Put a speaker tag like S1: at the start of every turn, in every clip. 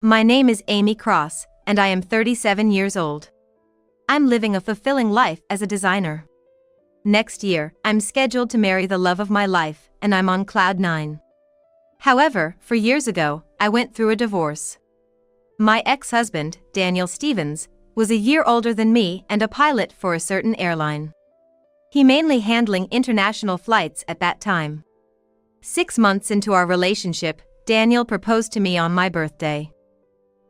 S1: My name is Amy Cross, and I am 37 years old. I'm living a fulfilling life as a designer. Next year, I'm scheduled to marry the love of my life, and I'm on cloud 9. However, 4 years ago, I went through a divorce. My ex-husband, Daniel Stevens, was a year older than me and a pilot for a certain airline. He mainly handling international flights at that time. 6 months into our relationship, Daniel proposed to me on my birthday.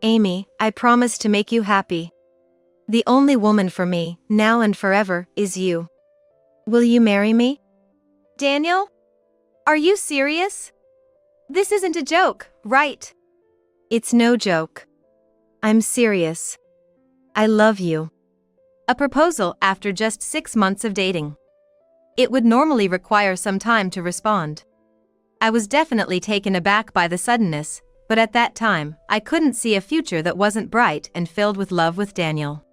S1: Amy, I promise to make you happy. The only woman for me, now and forever, is you. Will you marry me? Daniel? Are you serious? This isn't a joke, right? It's no joke. I'm serious. I love you. A proposal after just 6 months of dating. It would normally require some time to respond. I was definitely taken aback by the suddenness, but at that time, I couldn't see a future that wasn't bright and filled with love with Daniel.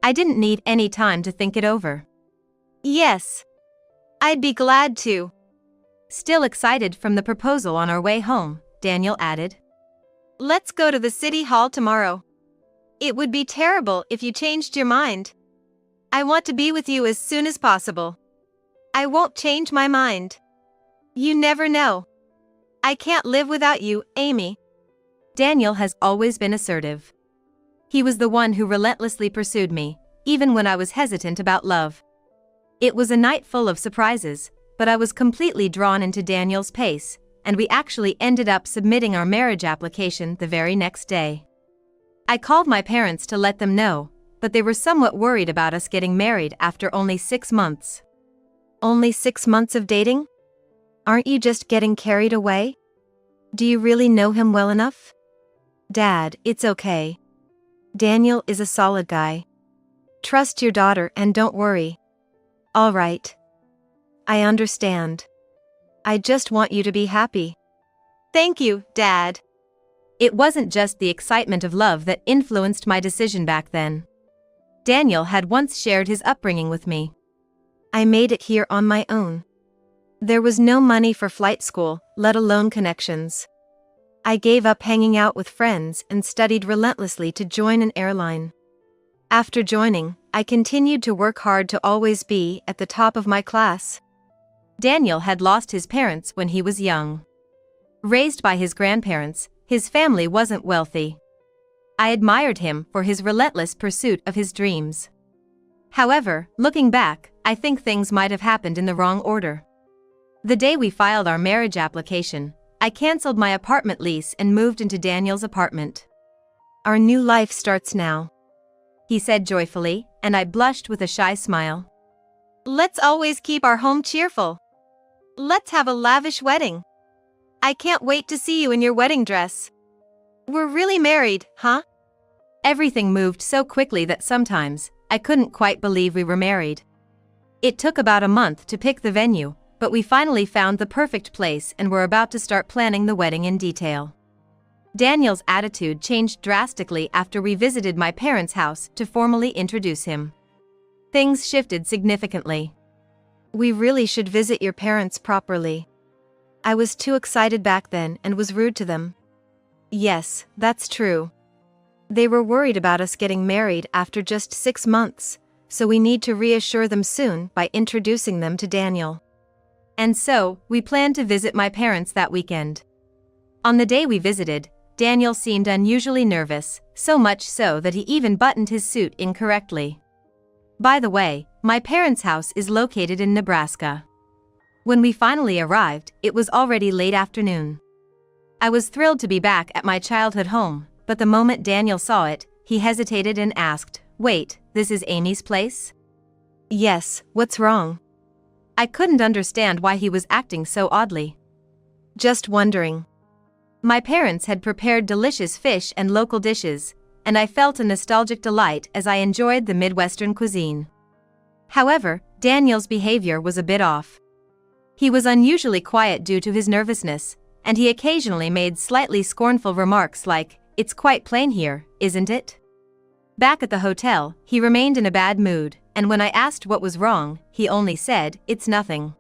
S1: I didn't need any time to think it over. Yes. I'd be glad to. Still excited from the proposal on our way home, Daniel added. Let's go to the city hall tomorrow. It would be terrible if you changed your mind. I want to be with you as soon as possible. I won't change my mind. You never know. I can't live without you, Amy. Daniel has always been assertive. He was the one who relentlessly pursued me, even when I was hesitant about love. It was a night full of surprises, but I was completely drawn into Daniel's pace, and we actually ended up submitting our marriage application the very next day. I called my parents to let them know, but they were somewhat worried about us getting married after only 6 months. Only 6 months of dating? Aren't you just getting carried away? Do you really know him well enough? Dad, it's okay. Daniel is a solid guy. Trust your daughter and don't worry. All right. I understand. I just want you to be happy. Thank you, Dad. It wasn't just the excitement of love that influenced my decision back then. Daniel had once shared his upbringing with me. I made it here on my own. There was no money for flight school, let alone connections. I gave up hanging out with friends and studied relentlessly to join an airline. After joining, I continued to work hard to always be at the top of my class. Daniel had lost his parents when he was young. Raised by his grandparents, his family wasn't wealthy. I admired him for his relentless pursuit of his dreams. However, looking back, I think things might have happened in the wrong order. The day we filed our marriage application, I canceled my apartment lease and moved into Daniel's apartment. Our new life starts now, he said joyfully, and I blushed with a shy smile. Let's always keep our home cheerful. Let's have a lavish wedding. I can't wait to see you in your wedding dress. We're really married, huh? Everything moved so quickly that sometimes, I couldn't quite believe we were married. It took about a month to pick the venue, but we finally found the perfect place and were about to start planning the wedding in detail. Daniel's attitude changed drastically after we visited my parents' house to formally introduce him. Things shifted significantly. We really should visit your parents properly. I was too excited back then and was rude to them. Yes, that's true. They were worried about us getting married after just 6 months, so we need to reassure them soon by introducing them to Daniel. And so, we planned to visit my parents that weekend. On the day we visited, Daniel seemed unusually nervous, so much so that he even buttoned his suit incorrectly. By the way, my parents' house is located in Nebraska. When we finally arrived, it was already late afternoon. I was thrilled to be back at my childhood home, but the moment Daniel saw it, he hesitated and asked, "Wait, this is Amy's place?" Yes, what's wrong? I couldn't understand why he was acting so oddly. Just wondering. My parents had prepared delicious fish and local dishes, and I felt a nostalgic delight as I enjoyed the Midwestern cuisine. However, Daniel's behavior was a bit off. He was unusually quiet due to his nervousness, and he occasionally made slightly scornful remarks like, "It's quite plain here, isn't it?" Back at the hotel, he remained in a bad mood, and when I asked what was wrong, he only said, "It's nothing."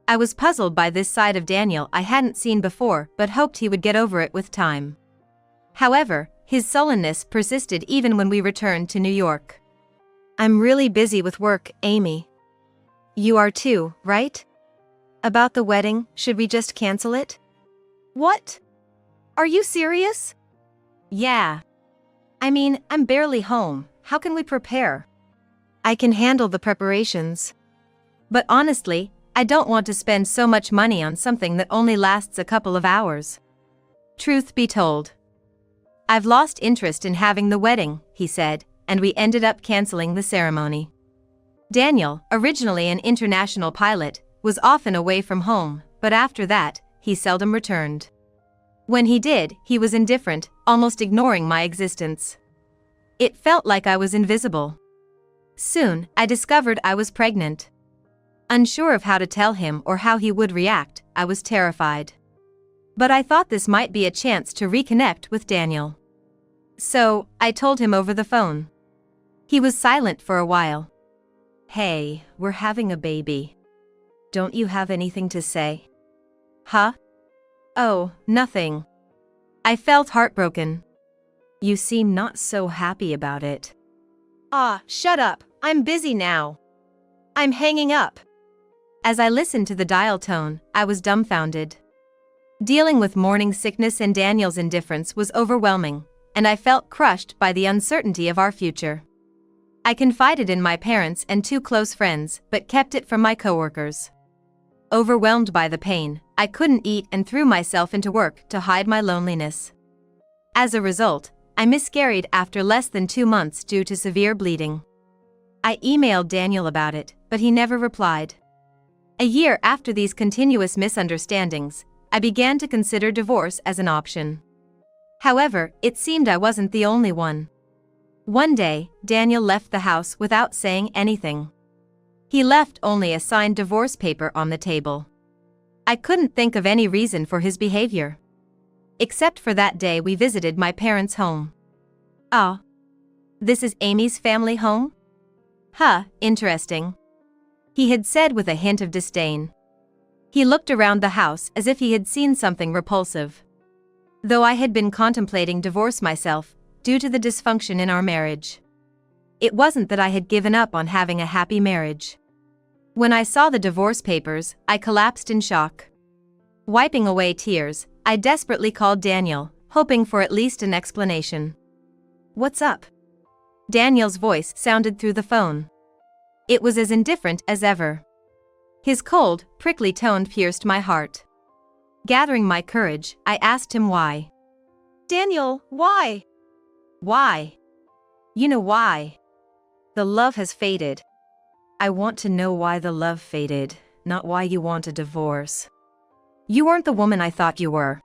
S1: I was puzzled by this side of Daniel I hadn't seen before but hoped he would get over it with time. However, his sullenness persisted even when we returned to New York. "I'm really busy with work, Amy. You are too, right? About the wedding, should we just cancel it?" "What? Are you serious?" "Yeah. I mean, I'm barely home. How can we prepare?" "I can handle the preparations. But honestly, I don't want to spend so much money on something that only lasts a couple of hours." Truth be told, "I've lost interest in having the wedding," he said, and we ended up canceling the ceremony. Daniel, originally an international pilot, was often away from home, but after that, he seldom returned. When he did, he was indifferent, almost ignoring my existence. It felt like I was invisible. Soon, I discovered I was pregnant. Unsure of how to tell him or how he would react, I was terrified. But I thought this might be a chance to reconnect with Daniel. So, I told him over the phone. He was silent for a while. "Hey, we're having a baby. Don't you have anything to say?" "Huh? Oh, nothing." I felt heartbroken. "You seem not so happy about it." "Ah, shut up, I'm busy now. I'm hanging up." As I listened to the dial tone, I was dumbfounded. Dealing with morning sickness and Daniel's indifference was overwhelming, and I felt crushed by the uncertainty of our future. I confided in my parents and 2 close friends, but kept it from my coworkers. Overwhelmed by the pain, I couldn't eat and threw myself into work to hide my loneliness. As a result, I miscarried after less than 2 months due to severe bleeding. I emailed Daniel about it, but he never replied. A year after these continuous misunderstandings, I began to consider divorce as an option. However, it seemed I wasn't the only one. One day, Daniel left the house without saying anything. He left only a signed divorce paper on the table. I couldn't think of any reason for his behavior. Except for that day we visited my parents' home. "Ah, this is Amy's family home? Huh, interesting," he had said with a hint of disdain. He looked around the house as if he had seen something repulsive. Though I had been contemplating divorce myself, due to the dysfunction in our marriage. It wasn't that I had given up on having a happy marriage. When I saw the divorce papers, I collapsed in shock. Wiping away tears, I desperately called Daniel, hoping for at least an explanation. "What's up?" Daniel's voice sounded through the phone. It was as indifferent as ever. His cold, prickly tone pierced my heart. Gathering my courage, I asked him why. "Daniel, why?" "Why? You know why. The love has faded." "I want to know why the love faded, not why you want a divorce. You weren't the woman I thought you were."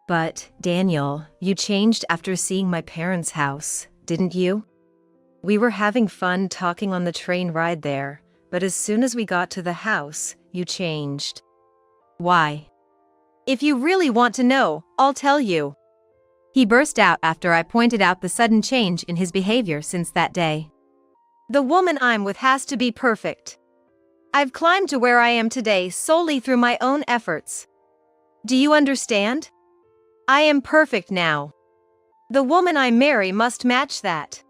S1: "But, Daniel, you changed after seeing my parents' house, didn't you? We were having fun talking on the train ride there, but as soon as we got to the house, you changed." "Why?" "If you really want to know, I'll tell you." He burst out after I pointed out the sudden change in his behavior since that day. "The woman I'm with has to be perfect. I've climbed to where I am today solely through my own efforts. Do you understand? I am perfect now. The woman I marry must match that.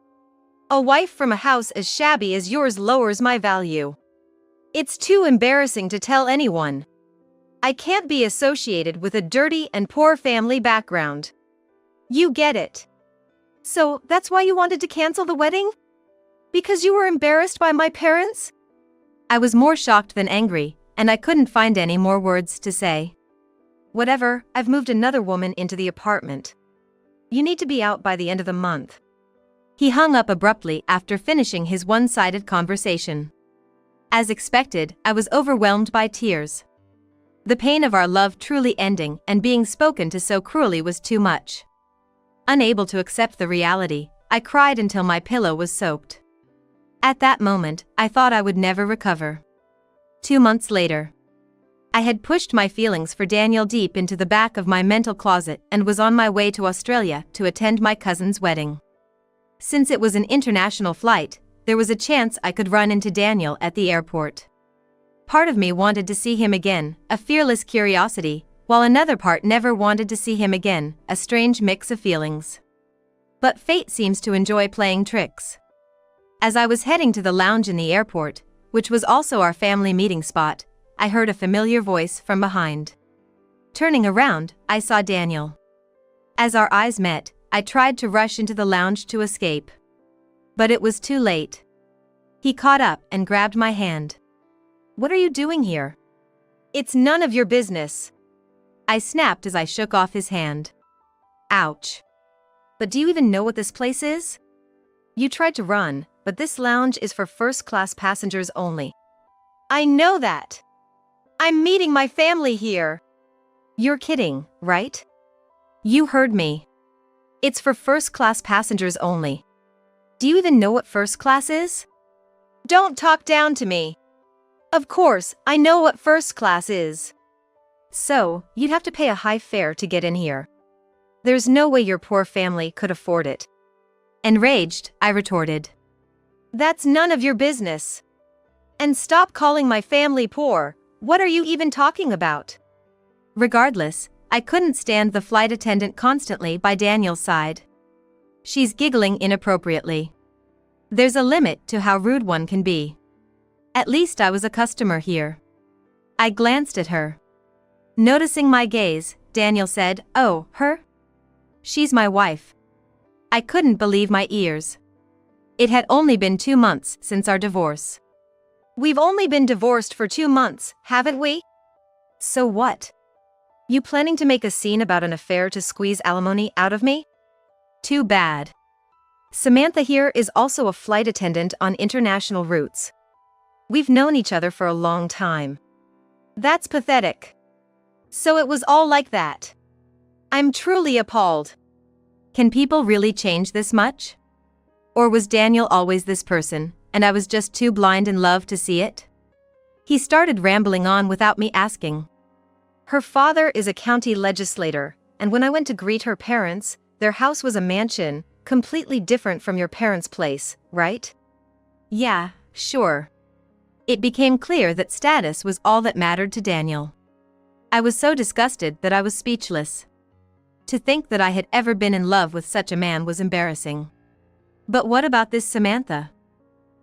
S1: A wife from a house as shabby as yours lowers my value. It's too embarrassing to tell anyone. I can't be associated with a dirty and poor family background. You get it. So, that's why you wanted to cancel the wedding? Because you were embarrassed by my parents?" I was more shocked than angry, and I couldn't find any more words to say. "Whatever, I've moved another woman into the apartment. You need to be out by the end of the month." He hung up abruptly after finishing his one-sided conversation. As expected, I was overwhelmed by tears. The pain of our love truly ending and being spoken to so cruelly was too much. Unable to accept the reality, I cried until my pillow was soaked. At that moment, I thought I would never recover. 2 months later, I had pushed my feelings for Daniel deep into the back of my mental closet and was on my way to Australia to attend my cousin's wedding. Since it was an international flight, there was a chance I could run into Daniel at the airport. Part of me wanted to see him again, a fearless curiosity, while another part never wanted to see him again, a strange mix of feelings. But fate seems to enjoy playing tricks. As I was heading to the lounge in the airport, which was also our family meeting spot, I heard a familiar voice from behind. Turning around, I saw Daniel. As our eyes met, I tried to rush into the lounge to escape. But it was too late. He caught up and grabbed my hand. "What are you doing here?" "It's none of your business," I snapped as I shook off his hand. Ouch. "But do you even know what this place is?" "You tried to run, but this lounge is for first-class passengers only." "I know that. I'm meeting my family here." "You're kidding, right?" "You heard me. It's for first-class passengers only. Do you even know what first class is?" "Don't talk down to me. Of course, I know what first class is." "So, you'd have to pay a high fare to get in here. There's no way your poor family could afford it." Enraged, I retorted. "That's none of your business. And stop calling my family poor. What are you even talking about?" Regardless, I couldn't stand the flight attendant constantly by Daniel's side. She's giggling inappropriately. There's a limit to how rude one can be. At least I was a customer here. I glanced at her. Noticing my gaze, Daniel said, "Oh, her? She's my wife." I couldn't believe my ears. It had only been 2 months since our divorce. "We've only been divorced for 2 months, haven't we?" "So what? You planning to make a scene about an affair to squeeze alimony out of me?" "Too bad. Samantha here is also a flight attendant on international routes. We've known each other for a long time." "That's pathetic. So it was all like that. I'm truly appalled." Can people really change this much? Or was Daniel always this person, and I was just too blind in love to see it? He started rambling on without me asking. "Her father is a county legislator, and when I went to greet her parents, their house was a mansion, completely different from your parents' place, right?" "Yeah, sure." It became clear that status was all that mattered to Daniel. I was so disgusted that I was speechless. To think that I had ever been in love with such a man was embarrassing. But what about this Samantha?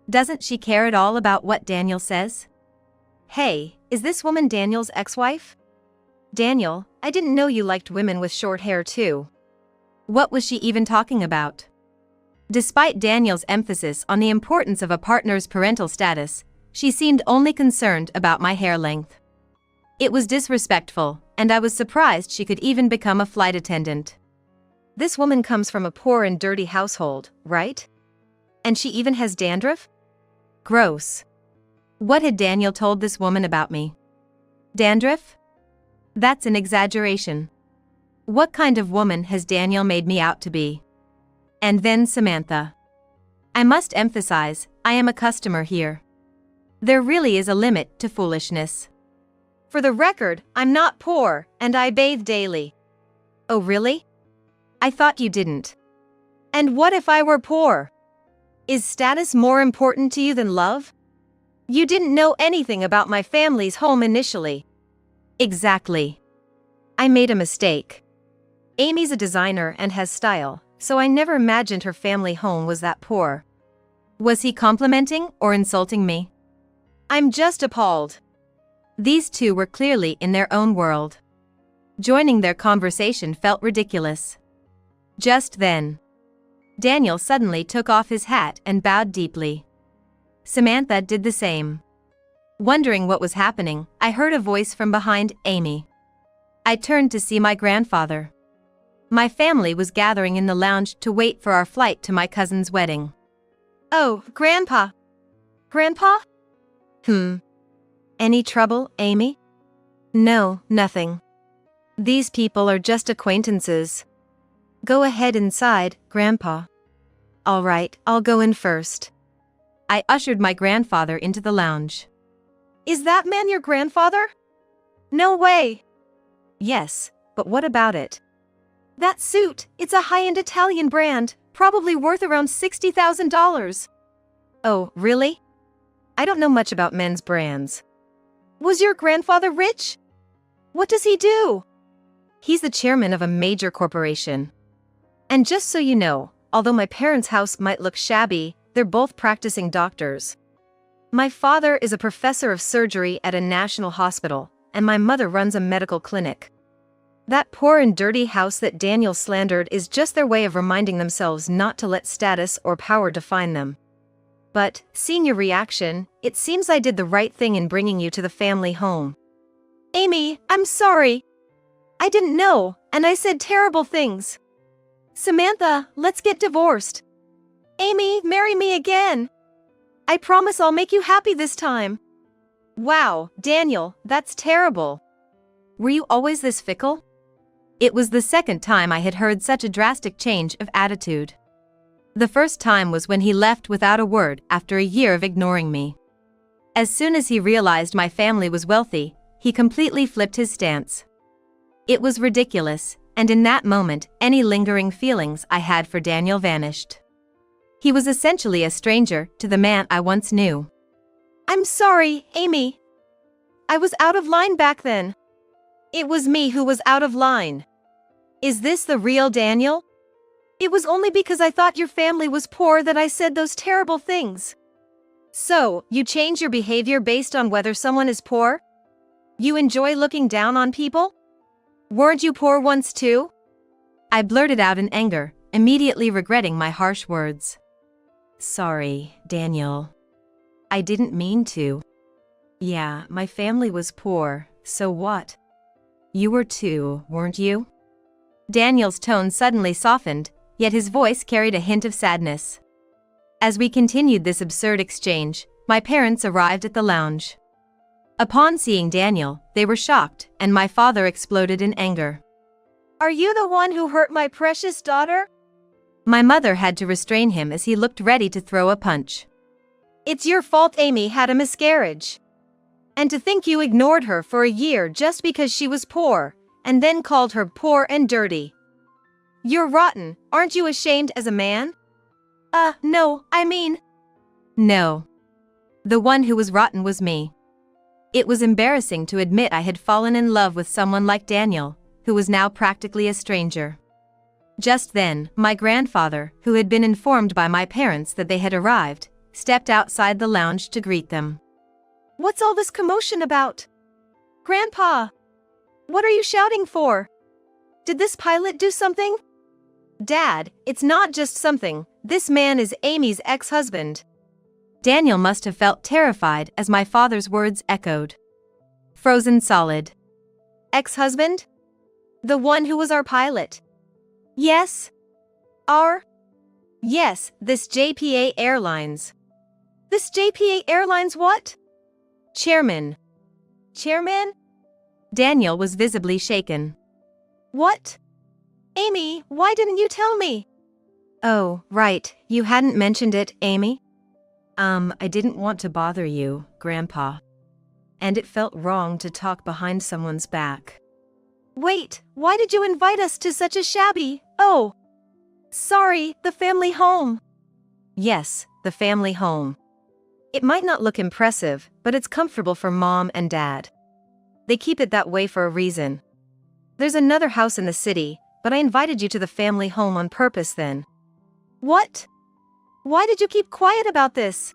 S1: Doesn't she care at all about what Daniel says? "Hey, is this woman Daniel's ex-wife?" "Daniel, I didn't know you liked women with short hair too." What was she even talking about? Despite Daniel's emphasis on the importance of a partner's parental status, she seemed only concerned about my hair length. It was disrespectful, and I was surprised she could even become a flight attendant. This woman comes from a poor and dirty household, right? And she even has dandruff? Gross. What had Daniel told this woman about me? Dandruff? That's an exaggeration. What kind of woman has Daniel made me out to be? And then Samantha. I must emphasize, I am a customer here. There really is a limit to foolishness. For the record, I'm not poor, and I bathe daily. Oh really? I thought you didn't. And what if I were poor? Is status more important to you than love? You didn't know anything about my family's home initially. Exactly. I made a mistake. Amy's a designer and has style, so I never imagined her family home was that poor. Was he complimenting or insulting me? I'm just appalled. These two were clearly in their own world. Joining their conversation felt ridiculous. Just then, Daniel suddenly took off his hat and bowed deeply. Samantha did the same. Wondering what was happening, I heard a voice from behind Amy. I turned to see my grandfather. My family was gathering in the lounge to wait for our flight to my cousin's wedding. "Oh, Grandpa." "Grandpa?" Any trouble, Amy?" "No, nothing. These people are just acquaintances." "Go ahead inside, Grandpa." "All right, I'll go in first." I ushered my grandfather into the lounge. "Is that man your grandfather?" "No way." "Yes, but what about it?" "That suit, it's a high-end Italian brand, probably worth around $60,000. "Oh, really? I don't know much about men's brands." "Was your grandfather rich? What does he do?" He's the chairman of a major corporation. And just so you know, although my parents' house might look shabby, they're both practicing doctors. My father is a professor of surgery at a national hospital, and my mother runs a medical clinic. That poor and dirty house that Daniel slandered is just their way of reminding themselves not to let status or power define them. But, seeing your reaction, it seems I did the right thing in bringing you to the family home. Amy, I'm sorry. I didn't know, and I said terrible things. Samantha, let's get divorced. Amy, marry me again. I promise I'll make you happy this time. Wow, Daniel, that's terrible. Were you always this fickle? It was the second time I had heard such a drastic change of attitude. The first time was when he left without a word after a year of ignoring me. As soon as he realized my family was wealthy, he completely flipped his stance. It was ridiculous, and in that moment, any lingering feelings I had for Daniel vanished. He was essentially a stranger to the man I once knew. I'm sorry, Amy. I was out of line back then. It was me who was out of line. Is this the real Daniel? It was only because I thought your family was poor that I said those terrible things. So, you change your behavior based on whether someone is poor? You enjoy looking down on people? Weren't you poor once too? I blurted out in anger, immediately regretting my harsh words. Sorry, Daniel. I didn't mean to. Yeah, my family was poor, so what? You were too, weren't you? Daniel's tone suddenly softened, yet his voice carried a hint of sadness. As we continued this absurd exchange, my parents arrived at the lounge. Upon seeing Daniel, they were shocked, and my father exploded in anger. Are you the one who hurt my precious daughter? My mother had to restrain him as he looked ready to throw a punch. It's your fault Amy had a miscarriage. And to think you ignored her for a year just because she was poor, and then called her poor and dirty. You're rotten, aren't you ashamed as a man? No, I mean... No. The one who was rotten was me. It was embarrassing to admit I had fallen in love with someone like Daniel, who was now practically a stranger. Just then, my grandfather, who had been informed by my parents that they had arrived, stepped outside the lounge to greet them. What's all this commotion about? Grandpa! What are you shouting for? Did this pilot do something? Dad, it's not just something, this man is Amy's ex-husband. Daniel must have felt terrified as my father's words echoed. Frozen solid. Ex-husband? The one who was our pilot. Yes. Yes, this JPA Airlines. This JPA Airlines what? Chairman. Chairman? Daniel was visibly shaken. What? Amy, why didn't you tell me? Oh, right, you hadn't mentioned it, Amy? I didn't want to bother you, Grandpa. And it felt wrong to talk behind someone's back. Wait, why did you invite us to such a shabby, sorry, the family home? Yes, the family home. It might not look impressive, but it's comfortable for Mom and Dad. They keep it that way for a reason. There's another house in the city, but I invited you to the family home on purpose then. What? Why did you keep quiet about this?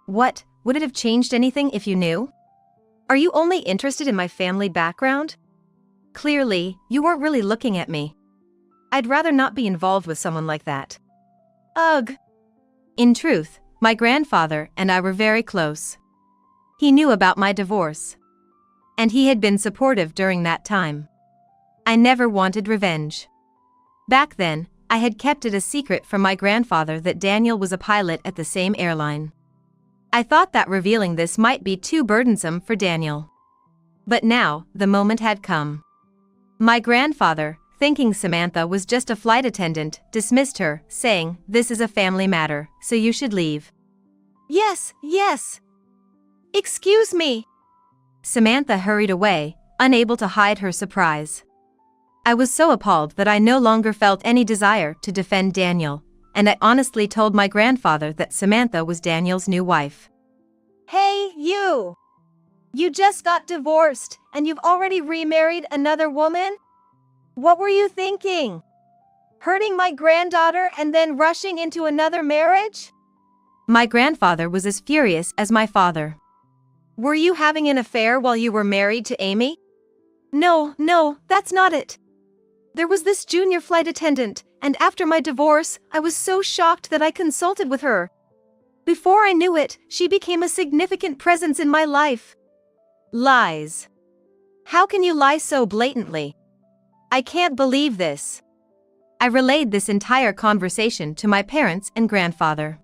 S1: What, would it have changed anything if you knew? Are you only interested in my family background? Clearly, you weren't really looking at me. I'd rather not be involved with someone like that. Ugh. In truth, my grandfather and I were very close. He knew about my divorce. And he had been supportive during that time. I never wanted revenge. Back then, I had kept it a secret from my grandfather that Daniel was a pilot at the same airline. I thought that revealing this might be too burdensome for Daniel. But now, the moment had come. My grandfather, thinking Samantha was just a flight attendant, dismissed her, saying, "This is a family matter, so you should leave." Yes. Excuse me. Samantha hurried away, unable to hide her surprise. I was so appalled that I no longer felt any desire to defend Daniel, and I honestly told my grandfather that Samantha was Daniel's new wife. Hey, you! You just got divorced, and you've already remarried another woman? What were you thinking? Hurting my granddaughter and then rushing into another marriage? My grandfather was as furious as my father. Were you having an affair while you were married to Amy? No, that's not it. There was this junior flight attendant, and after my divorce, I was so shocked that I consulted with her. Before I knew it, she became a significant presence in my life. Lies. How can you lie so blatantly? I can't believe this. I relayed this entire conversation to my parents and grandfather.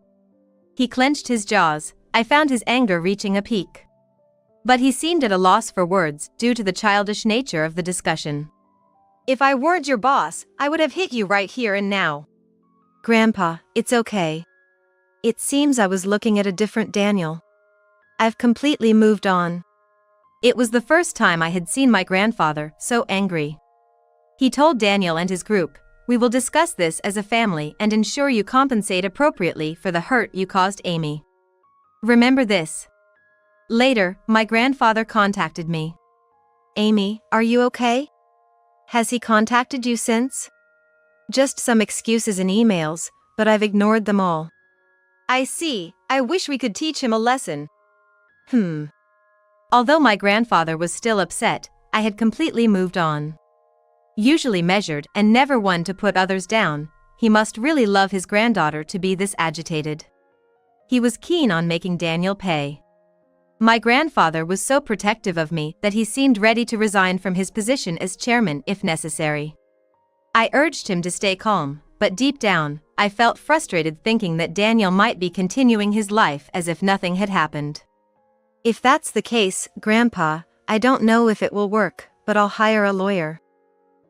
S1: He clenched his jaws. I found his anger reaching a peak. But he seemed at a loss for words due to the childish nature of the discussion. If I weren't your boss, I would have hit you right here and now. Grandpa, it's okay. It seems I was looking at a different Daniel. I've completely moved on. It was the first time I had seen my grandfather so angry. He told Daniel and his group, "We will discuss this as a family and ensure you compensate appropriately for the hurt you caused Amy. Remember this." Later, my grandfather contacted me. "Amy, are you okay? Has he contacted you since?" "Just some excuses and emails, but I've ignored them all." "I see. I wish we could teach him a lesson." Although my grandfather was still upset, I had completely moved on. Usually measured and never one to put others down, he must really love his granddaughter to be this agitated. He was keen on making Daniel pay. My grandfather was so protective of me that he seemed ready to resign from his position as chairman if necessary. I urged him to stay calm, but deep down, I felt frustrated thinking that Daniel might be continuing his life as if nothing had happened. "If that's the case, Grandpa, I don't know if it will work, but I'll hire a lawyer."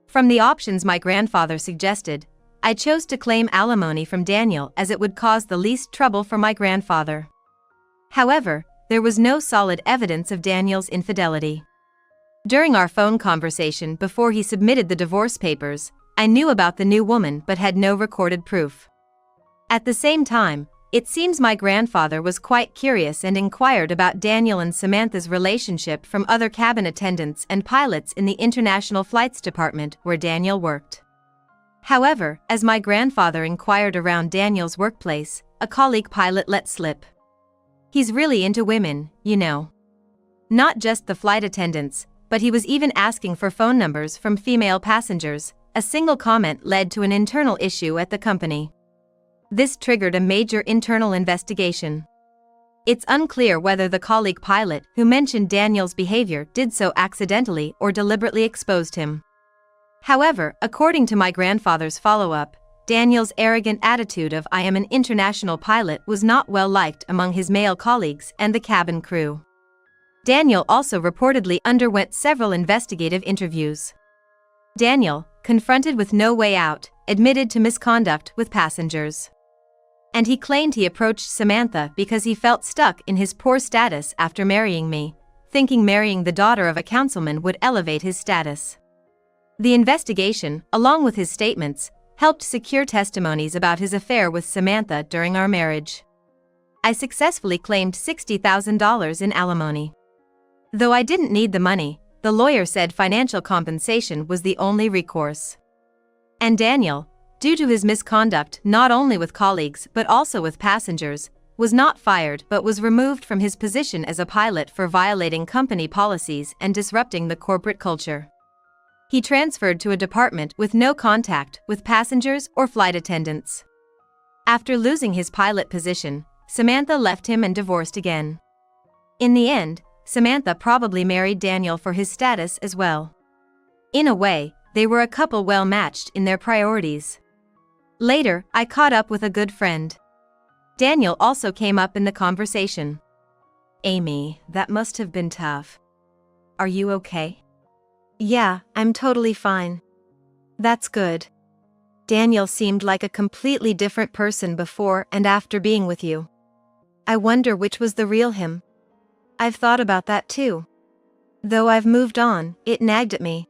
S1: From the options my grandfather suggested, I chose to claim alimony from Daniel as it would cause the least trouble for my grandfather. However, there was no solid evidence of Daniel's infidelity. During our phone conversation before he submitted the divorce papers, I knew about the new woman but had no recorded proof. At the same time, it seems my grandfather was quite curious and inquired about Daniel and Samantha's relationship from other cabin attendants and pilots in the International Flights Department where Daniel worked. However, as my grandfather inquired around Daniel's workplace, a colleague pilot let slip. "He's really into women, you know. Not just the flight attendants, but he was even asking for phone numbers from female passengers." A single comment led to an internal issue at the company. This triggered a major internal investigation. It's unclear whether the colleague pilot who mentioned Daniel's behavior did so accidentally or deliberately exposed him. However, according to my grandfather's follow-up, Daniel's arrogant attitude of "I am an international pilot" was not well liked among his male colleagues and the cabin crew. Daniel also reportedly underwent several investigative interviews. Daniel, confronted with no way out, admitted to misconduct with passengers. And he claimed he approached Samantha because he felt stuck in his poor status after marrying me, thinking marrying the daughter of a councilman would elevate his status. The investigation, along with his statements, helped secure testimonies about his affair with Samantha during our marriage. I successfully claimed $60,000 in alimony. Though I didn't need the money, the lawyer said financial compensation was the only recourse. And Daniel, due to his misconduct not only with colleagues but also with passengers, was not fired but was removed from his position as a pilot for violating company policies and disrupting the corporate culture. He transferred to a department with no contact with passengers or flight attendants. After losing his pilot position, Samantha left him and divorced again. In the end, Samantha probably married Daniel for his status as well. In a way, they were a couple well matched in their priorities. Later, I caught up with a good friend. Daniel also came up in the conversation. "Amy, that must have been tough. Are you okay?" "Yeah, I'm totally fine." "That's good. Daniel seemed like a completely different person before and after being with you. I wonder which was the real him." "I've thought about that too. Though I've moved on, it nagged at me.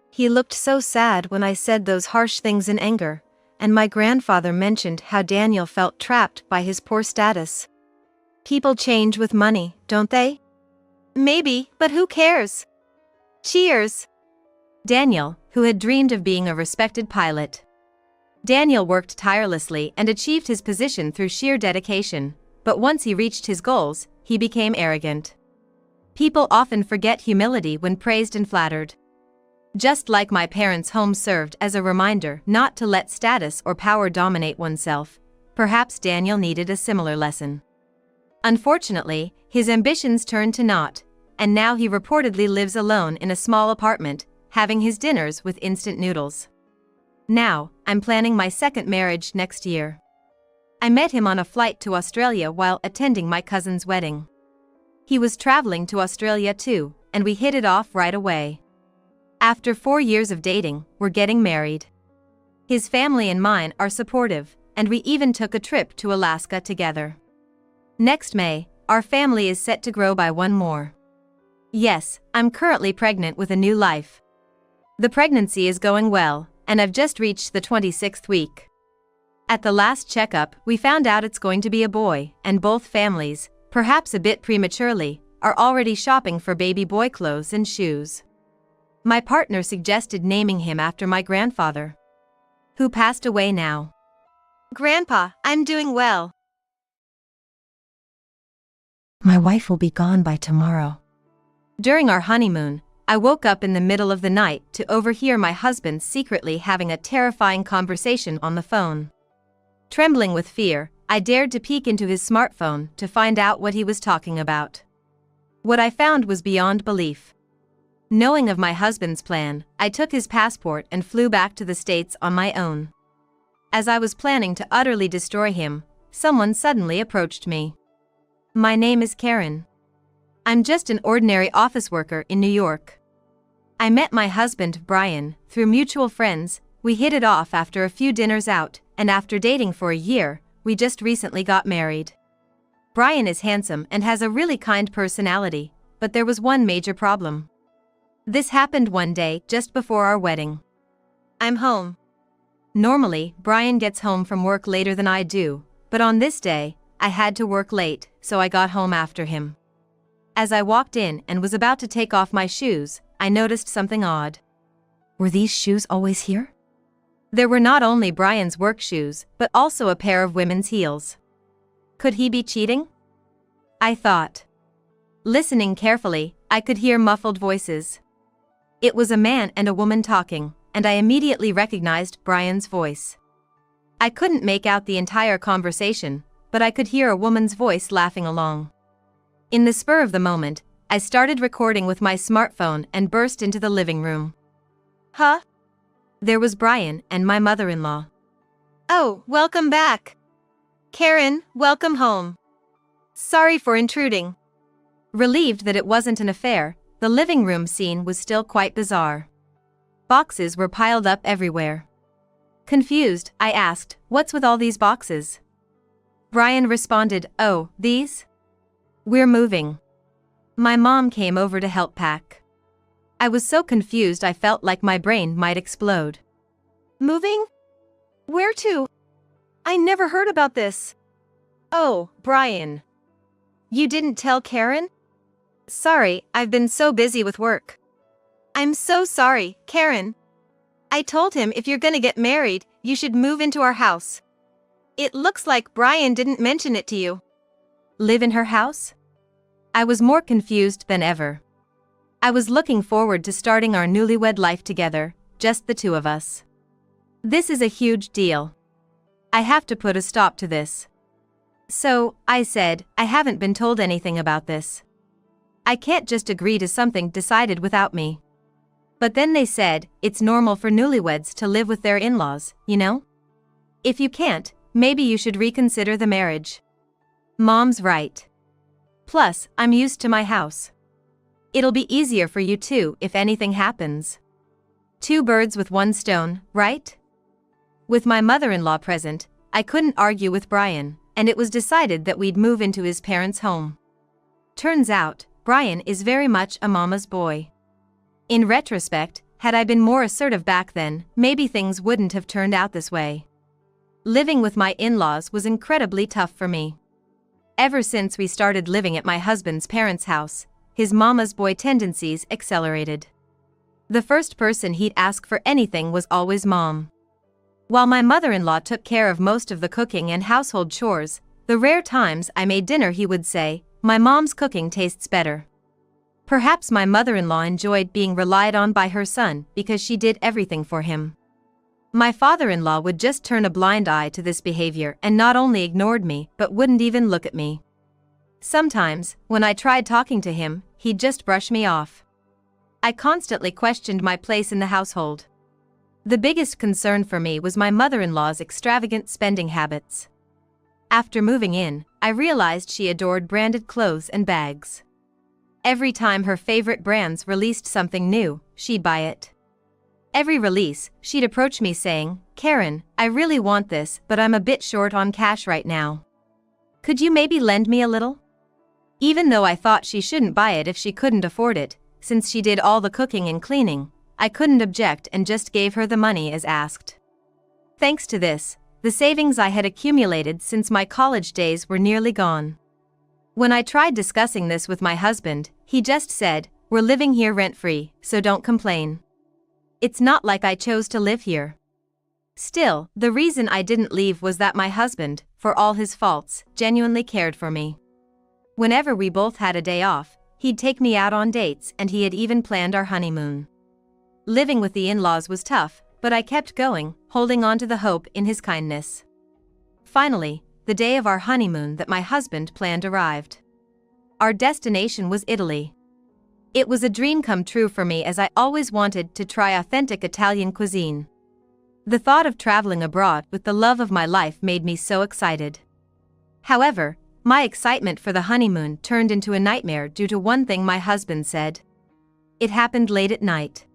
S1: He looked so sad when I said those harsh things in anger, and my grandfather mentioned how Daniel felt trapped by his poor status. People change with money, don't they?" "Maybe, but who cares? Cheers." Daniel, who had dreamed of being a respected pilot. Daniel worked tirelessly and achieved his position through sheer dedication, but once he reached his goals, he became arrogant. People often forget humility when praised and flattered. Just like my parents' home served as a reminder not to let status or power dominate oneself, perhaps Daniel needed a similar lesson. Unfortunately, his ambitions turned to naught, and now he reportedly lives alone in a small apartment, having his dinners with instant noodles. Now, I'm planning my second marriage next year. I met him on a flight to Australia while attending my cousin's wedding. He was traveling to Australia too, and we hit it off right away. After 4 years of dating, we're getting married. His family and mine are supportive, and we even took a trip to Alaska together. Next May, our family is set to grow by one more. Yes, I'm currently pregnant with a new life. The pregnancy is going well, and I've just reached the 26th week. At the last checkup, we found out it's going to be a boy, and both families, perhaps a bit prematurely, are already shopping for baby boy clothes and shoes. My partner suggested naming him after my grandfather, who passed away now. Grandpa, I'm doing well. My wife will be gone by tomorrow. During our honeymoon, I woke up in the middle of the night to overhear my husband secretly having a terrifying conversation on the phone. Trembling with fear, I dared to peek into his smartphone to find out what he was talking about. What I found was beyond belief. Knowing of my husband's plan, I took his passport and flew back to the States on my own. As I was planning to utterly destroy him, someone suddenly approached me. My name is Karen. I'm just an ordinary office worker in New York. I met my husband, Brian, through mutual friends. We hit it off after a few dinners out, and after dating for a year, we just recently got married. Brian is handsome and has a really kind personality, but there was one major problem. This happened one day just before our wedding. I'm home. Normally, Brian gets home from work later than I do, but on this day, I had to work late, so I got home after him. As I walked in and was about to take off my shoes, I noticed something odd. Were these shoes always here? There were not only Brian's work shoes, but also a pair of women's heels. Could he be cheating? I thought. Listening carefully, I could hear muffled voices. It was a man and a woman talking, and I immediately recognized Brian's voice. I couldn't make out the entire conversation, but I could hear a woman's voice laughing along. In the spur of the moment, I started recording with my smartphone and burst into the living room. Huh? There was Brian and my mother-in-law. Oh, welcome back. Karen, welcome home. Sorry for intruding. Relieved that it wasn't an affair, the living room scene was still quite bizarre. Boxes were piled up everywhere. Confused, I asked, "What's with all these boxes?" Brian responded, "Oh, these? We're moving." My mom came over to help pack. I was so confused I felt like my brain might explode. Moving? Where to? I never heard about this. Oh, Brian. You didn't tell Karen? Sorry, I've been so busy with work. I'm so sorry, Karen. I told him if you're gonna get married, you should move into our house. It looks like Brian didn't mention it to you. Live in her house? I was more confused than ever. I was looking forward to starting our newlywed life together, just the two of us. This is a huge deal. I have to put a stop to this. So, I said, I haven't been told anything about this. I can't just agree to something decided without me. But then they said, it's normal for newlyweds to live with their in-laws, you know? If you can't, maybe you should reconsider the marriage. Mom's right. Plus, I'm used to my house. It'll be easier for you too if anything happens. 2 birds with 1 stone, right? With my mother-in-law present, I couldn't argue with Brian, and it was decided that we'd move into his parents' home. Turns out, Brian is very much a mama's boy. In retrospect, had I been more assertive back then, maybe things wouldn't have turned out this way. Living with my in-laws was incredibly tough for me. Ever since we started living at my husband's parents' house, his mama's boy tendencies accelerated. The first person he'd ask for anything was always Mom. While my mother-in-law took care of most of the cooking and household chores, the rare times I made dinner he would say, "My mom's cooking tastes better." Perhaps my mother-in-law enjoyed being relied on by her son because she did everything for him. My father-in-law would just turn a blind eye to this behavior and not only ignored me but wouldn't even look at me. Sometimes, when I tried talking to him, he'd just brush me off. I constantly questioned my place in the household. The biggest concern for me was my mother-in-law's extravagant spending habits. After moving in, I realized she adored branded clothes and bags. Every time her favorite brands released something new, she'd buy it. Every release, she'd approach me saying, "Karen, I really want this, but I'm a bit short on cash right now. Could you maybe lend me a little?" Even though I thought she shouldn't buy it if she couldn't afford it, since she did all the cooking and cleaning, I couldn't object and just gave her the money as asked. Thanks to this, the savings I had accumulated since my college days were nearly gone. When I tried discussing this with my husband, he just said, "We're living here rent-free, so don't complain. It's not like I chose to live here." Still, the reason I didn't leave was that my husband, for all his faults, genuinely cared for me. Whenever we both had a day off, he'd take me out on dates and he had even planned our honeymoon. Living with the in-laws was tough, but I kept going, holding on to the hope in his kindness. Finally, the day of our honeymoon that my husband planned arrived. Our destination was Italy. It was a dream come true for me as I always wanted to try authentic Italian cuisine. The thought of traveling abroad with the love of my life made me so excited. However, my excitement for the honeymoon turned into a nightmare due to one thing my husband said. It happened late at night.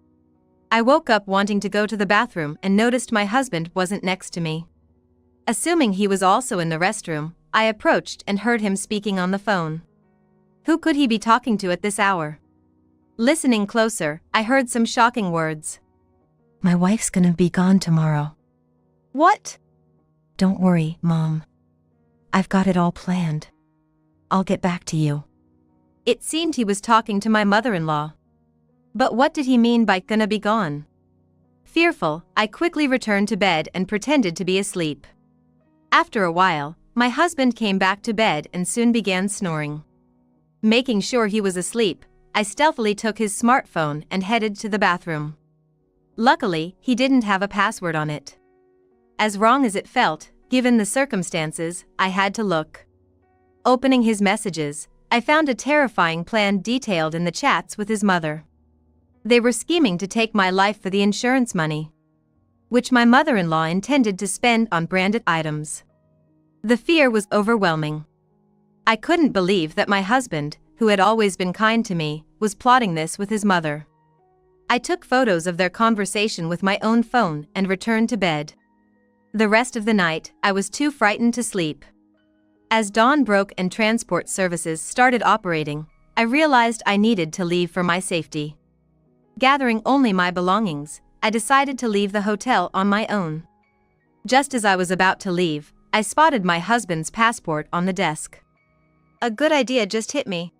S1: I woke up wanting to go to the bathroom and noticed my husband wasn't next to me. Assuming he was also in the restroom, I approached and heard him speaking on the phone. Who could he be talking to at this hour? Listening closer, I heard some shocking words.
S2: "My wife's gonna be gone tomorrow."
S1: What?
S2: "Don't worry, Mom. I've got it all planned. I'll get back to you."
S1: It seemed he was talking to my mother-in-law. But what did he mean by "gonna be gone"? Fearful, I quickly returned to bed and pretended to be asleep. After a while, my husband came back to bed and soon began snoring. Making sure he was asleep, I stealthily took his smartphone and headed to the bathroom. Luckily, he didn't have a password on it. As wrong as it felt, given the circumstances, I had to look. Opening his messages, I found a terrifying plan detailed in the chats with his mother. They were scheming to take my life for the insurance money, which my mother-in-law intended to spend on branded items. The fear was overwhelming. I couldn't believe that my husband, who had always been kind to me, was plotting this with his mother. I took photos of their conversation with my own phone and returned to bed. The rest of the night, I was too frightened to sleep. As dawn broke and transport services started operating, I realized I needed to leave for my safety. Gathering only my belongings, I decided to leave the hotel on my own. Just as I was about to leave, I spotted my husband's passport on the desk. A good idea just hit me.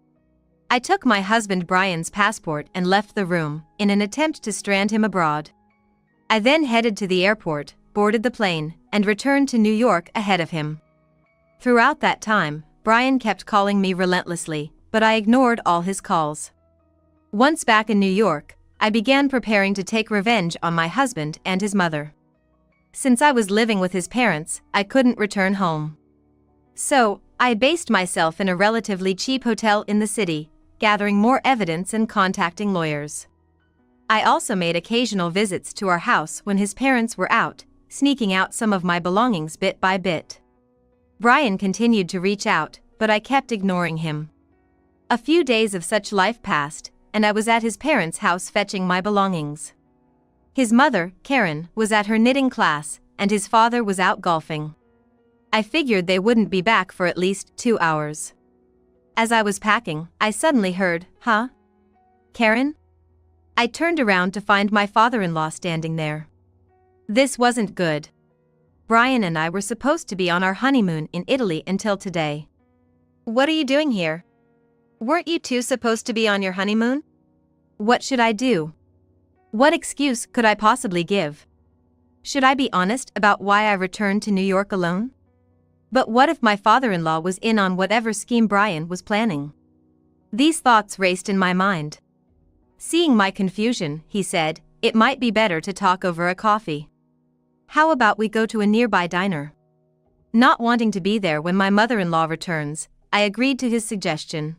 S1: I took my husband Brian's passport and left the room, in an attempt to strand him abroad. I then headed to the airport, boarded the plane, and returned to New York ahead of him. Throughout that time, Brian kept calling me relentlessly, but I ignored all his calls. Once back in New York, I began preparing to take revenge on my husband and his mother. Since I was living with his parents, I couldn't return home. So, I based myself in a relatively cheap hotel in the city, gathering more evidence and contacting lawyers. I also made occasional visits to our house when his parents were out, sneaking out some of my belongings bit by bit. Brian continued to reach out, but I kept ignoring him. A few days of such life passed, and I was at his parents' house fetching my belongings. His mother, Karen, was at her knitting class, and his father was out golfing. I figured they wouldn't be back for at least 2 hours. As I was packing, I suddenly heard, "Huh? Karen?" I turned around to find my father-in-law standing there. This wasn't good. Brian and I were supposed to be on our honeymoon in Italy until today. "What are you doing here? Weren't you two supposed to be on your honeymoon?" "What should I do?" What excuse could I possibly give? Should I be honest about why I returned to New York alone? But what if my father-in-law was in on whatever scheme Brian was planning? These thoughts raced in my mind. Seeing my confusion, he said, "It might be better to talk over a coffee. How about we go to a nearby diner?" Not wanting to be there when my mother-in-law returns, I agreed to his suggestion.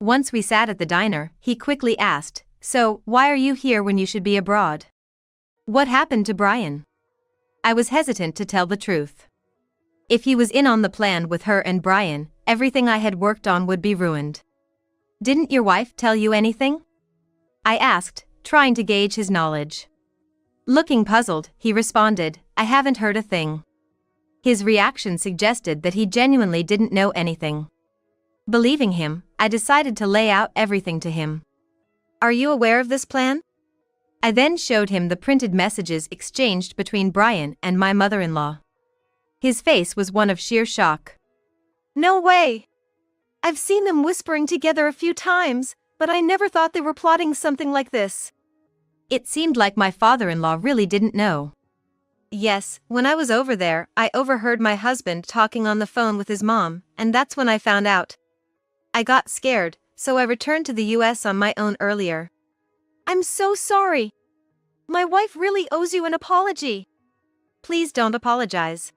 S1: Once we sat at the diner, he quickly asked, "So, why are you here when you should be abroad? What happened to Brian?" I was hesitant to tell the truth. If he was in on the plan with her and Brian, everything I had worked on would be ruined. "Didn't your wife tell you anything?" I asked, trying to gauge his knowledge. Looking puzzled, he responded, "I haven't heard a thing." His reaction suggested that he genuinely didn't know anything. Believing him, I decided to lay out everything to him. "Are you aware of this plan?" I then showed him the printed messages exchanged between Brian and my mother-in-law. His face was one of sheer shock.
S3: "No way! I've seen them whispering together a few times, but I never thought they were plotting something like this."
S1: It seemed like my father-in-law really didn't know. "Yes, when I was over there, I overheard my husband talking on the phone with his mom, and that's when I found out. I got scared, so I returned to the US on my own earlier."
S3: "I'm so sorry. My wife really owes you an apology."
S1: "Please don't apologize.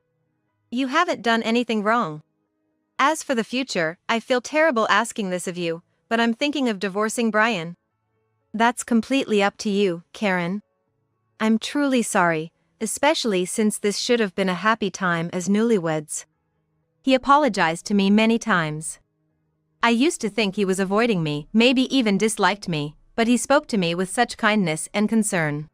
S1: You haven't done anything wrong. As for the future, I feel terrible asking this of you, but I'm thinking of divorcing Brian." "That's completely up to you, Karen. I'm truly sorry, especially since this should have been a happy time as newlyweds." He apologized to me many times. I used to think he was avoiding me, maybe even disliked me, but he spoke to me with such kindness and concern.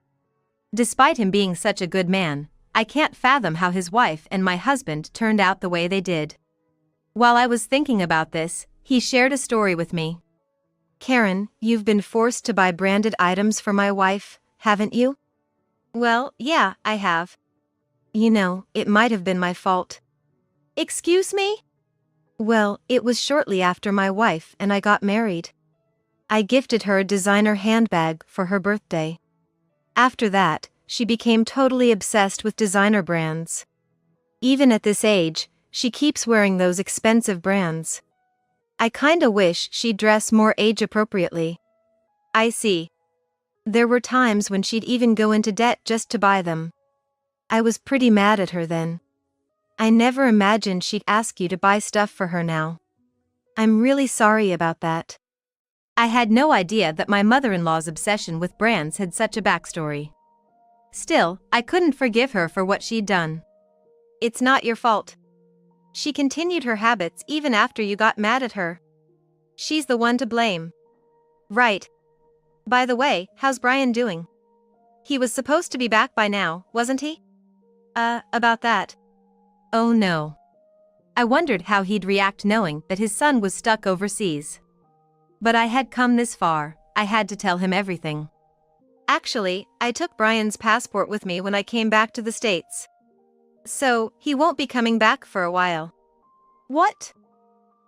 S1: Despite him being such a good man, I can't fathom how his wife and my husband turned out the way they did. While I was thinking about this, he shared a story with me. "Karen, you've been forced to buy branded items for my wife, haven't you?" "Well, yeah, I have. You know, it might have been my fault."
S3: "Excuse me?"
S1: "Well, it was shortly after my wife and I got married. I gifted her a designer handbag for her birthday. After that, she became totally obsessed with designer brands. Even at this age, she keeps wearing those expensive brands. I kinda wish she'd dress more age-appropriately." "I see. There were times when she'd even go into debt just to buy them. I was pretty mad at her then. I never imagined she'd ask you to buy stuff for her now. I'm really sorry about that." I had no idea that my mother-in-law's obsession with brands had such a backstory. Still, I couldn't forgive her for what she'd done. "It's not your fault. She continued her habits even after you got mad at her. She's the one to blame." "Right. By the way, how's Brian doing? He was supposed to be back by now, wasn't he?" About that. Oh no. I wondered how he'd react knowing that his son was stuck overseas. But I had come this far, I had to tell him everything. "Actually, I took Brian's passport with me when I came back to the States. So, he won't be coming back for a while."
S3: "What?"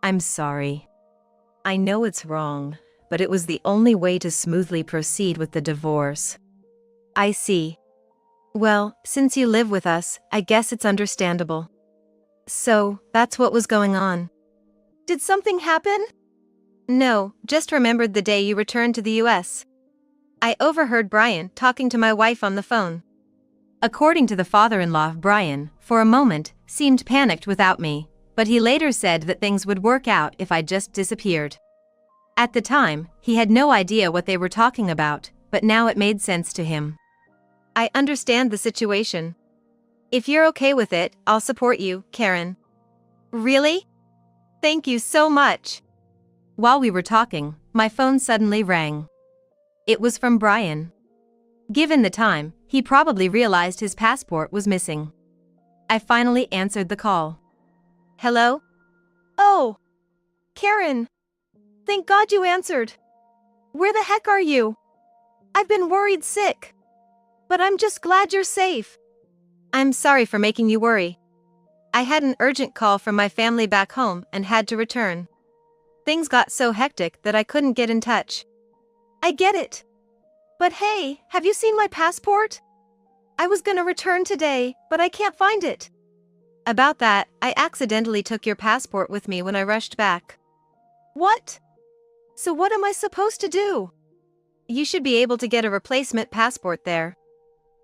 S2: I'm sorry. I know it's wrong, but it was the only way to smoothly proceed with the divorce."
S1: "I see. Well, since you live with us, I guess it's understandable." So, that's what was going on.
S3: "Did something happen?"
S1: "No, just remembered the day you returned to the US. I overheard Brian talking to my wife on the phone." According to the father-in-law, Brian, for a moment, seemed panicked without me, but he later said that things would work out if I just disappeared. At the time, he had no idea what they were talking about, but now it made sense to him. "I understand the situation. If you're okay with it, I'll support you, Karen."
S3: "Really? Thank you so much."
S1: While we were talking, my phone suddenly rang. It was from Brian. Given the time, he probably realized his passport was missing. I finally answered the call. "Hello?"
S3: "Oh, Karen. Thank God you answered. Where the heck are you? I've been worried sick. But I'm just glad you're safe."
S1: "I'm sorry for making you worry. I had an urgent call from my family back home and had to return. Things got so hectic that I couldn't get in touch."
S3: "I get it. But hey, have you seen my passport? I was gonna return today, but I can't find it.
S1: About that, I accidentally took your passport with me when I rushed back.
S3: What? So what am I supposed to do?
S1: You should be able to get a replacement passport there.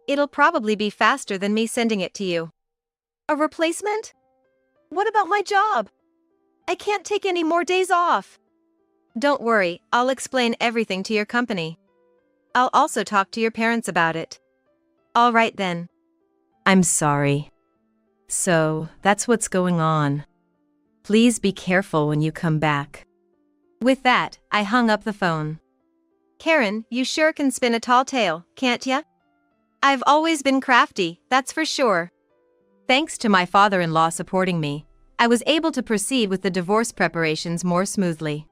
S1: It'll probably be faster than me sending it to you.
S3: A replacement? What about my job? I can't take any more days off.
S1: Don't worry, I'll explain everything to your company. I'll also talk to your parents about it. All right then.
S2: I'm sorry. So, that's what's going on. Please be careful when you come back.
S1: With that, I hung up the phone. Karen, you sure can spin a tall tale, can't ya? I've always been crafty, that's for sure. Thanks to my father-in-law supporting me, I was able to proceed with the divorce preparations more smoothly.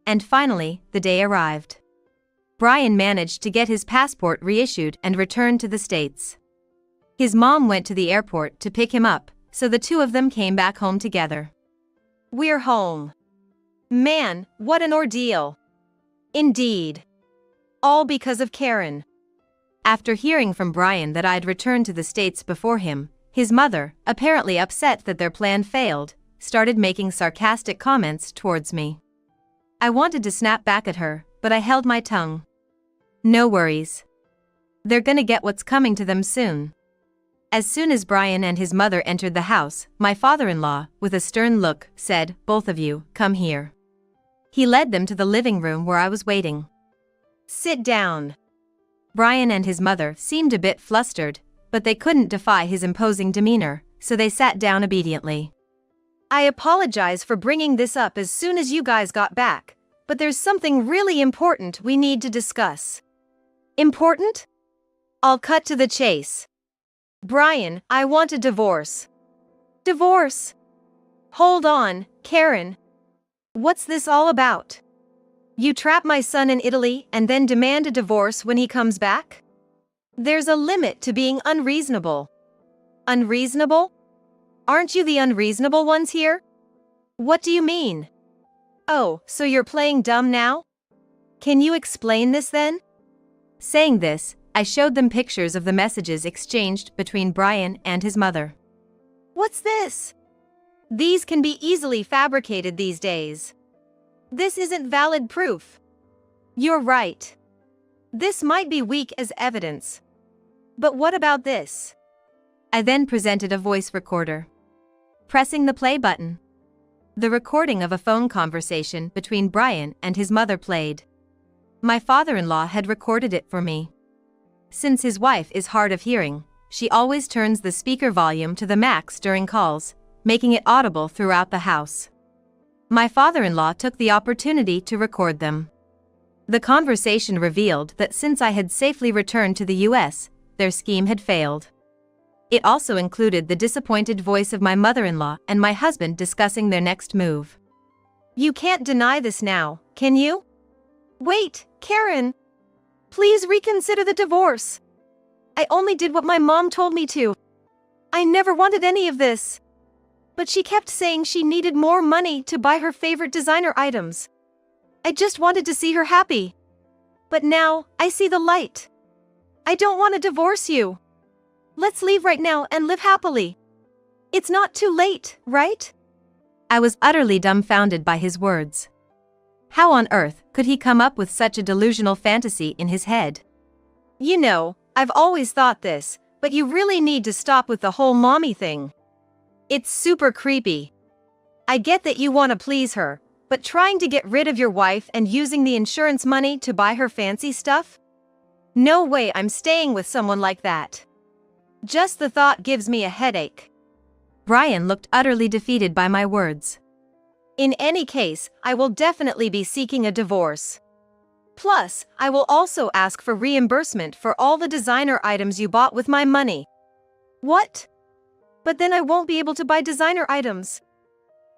S1: And finally, the day arrived. Brian managed to get his passport reissued and returned to the States. His mom went to the airport to pick him up, so the two of them came back home together. We're home. Man, what an ordeal. Indeed. All because of Karen. After hearing from Brian that I'd returned to the States before him, his mother, apparently upset that their plan failed, started making sarcastic comments towards me. I wanted to snap back at her, but I held my tongue. No worries. They're gonna get what's coming to them soon. As soon as Brian and his mother entered the house, my father-in-law, with a stern look, said, "Both of you, come here." He led them to the living room where I was waiting. Sit down. Brian and his mother seemed a bit flustered, but they couldn't defy his imposing demeanor, so they sat down obediently. I apologize for bringing this up as soon as you guys got back, but there's something really important we need to discuss. Important? I'll cut to the chase. Brian, I want a divorce. Divorce? Hold on, Karen. What's this all about? You trap my son in Italy and then demand a divorce when he comes back? There's a limit to being unreasonable. Unreasonable? Aren't you the unreasonable ones here? What do you mean? Oh, so you're playing dumb now? Can you explain this then? Saying this, I showed them pictures of the messages exchanged between Brian and his mother. What's this? These can be easily fabricated these days. This isn't valid proof. You're right. This might be weak as evidence. But what about this? I then presented a voice recorder. Pressing the play button. The recording of a phone conversation between Brian and his mother played. My father-in-law had recorded it for me. Since his wife is hard of hearing, she always turns the speaker volume to the max during calls, making it audible throughout the house. My father-in-law took the opportunity to record them. The conversation revealed that since I had safely returned to the US, their scheme had failed. It also included the disappointed voice of my mother-in-law and my husband discussing their next move. You can't deny this now, can you? Wait, Karen. Please reconsider the divorce. I only did what my mom told me to. I never wanted any of this. But she kept saying she needed more money to buy her favorite designer items. I just wanted to see her happy. But now, I see the light. I don't want to divorce you. Let's leave right now and live happily. It's not too late, right? I was utterly dumbfounded by his words. How on earth could he come up with such a delusional fantasy in his head? You know, I've always thought this, but you really need to stop with the whole mommy thing. It's super creepy. I get that you want to please her, but trying to get rid of your wife and using the insurance money to buy her fancy stuff? No way I'm staying with someone like that. Just the thought gives me a headache. Brian looked utterly defeated by my words. In any case, I will definitely be seeking a divorce. Plus, I will also ask for reimbursement for all the designer items you bought with my money. What? But then I won't be able to buy designer items.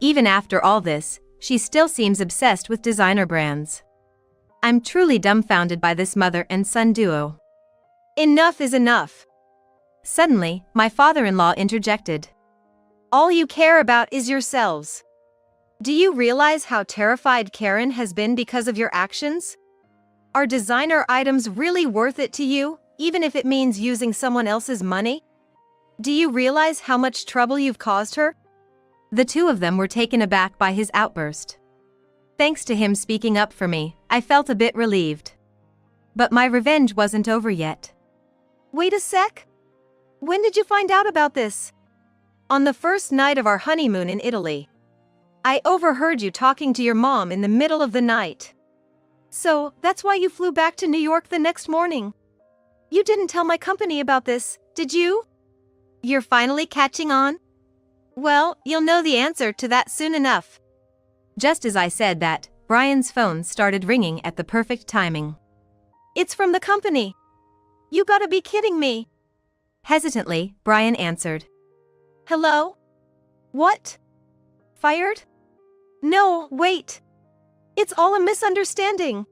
S1: Even after all this, she still seems obsessed with designer brands. I'm truly dumbfounded by this mother and son duo. Enough is enough. Suddenly, my father-in-law interjected. All you care about is yourselves. Do you realize how terrified Karen has been because of your actions?
S3: Are designer items really worth it to you, even if it means using someone else's money? Do you realize how much trouble you've caused her?
S1: The two of them were taken aback by his outburst. Thanks to him speaking up for me, I felt a bit relieved. But my revenge wasn't over yet.
S3: Wait a sec. When did you find out about this? On the first night of our honeymoon in Italy. I overheard you talking to your mom in the middle of the night. So, that's why you flew back to New York the next morning. You didn't tell my company about this, did you? You're finally catching on? Well, you'll know the answer to that soon enough.
S1: Just as I said that, Brian's phone started ringing at the perfect timing.
S3: It's from the company. You gotta be kidding me.
S1: Hesitantly, Brian answered.
S3: Hello? What? Fired? No, wait. It's all a misunderstanding.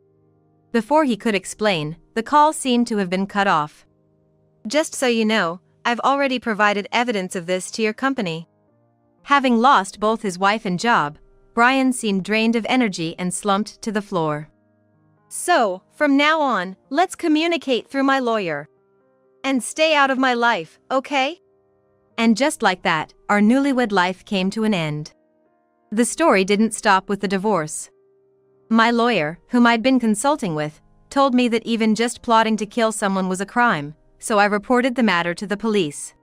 S1: Before he could explain, the call seemed to have been cut off.
S3: Just so you know, I've already provided evidence of this to your company.
S1: Having lost both his wife and job, Brian seemed drained of energy and slumped to the floor.
S3: So, from now on, let's communicate through my lawyer. And stay out of my life, okay?
S1: And just like that, our newlywed life came to an end. The story didn't stop with the divorce. My lawyer, whom I'd been consulting with, told me that even just plotting to kill someone was a crime, so I reported the matter to the police.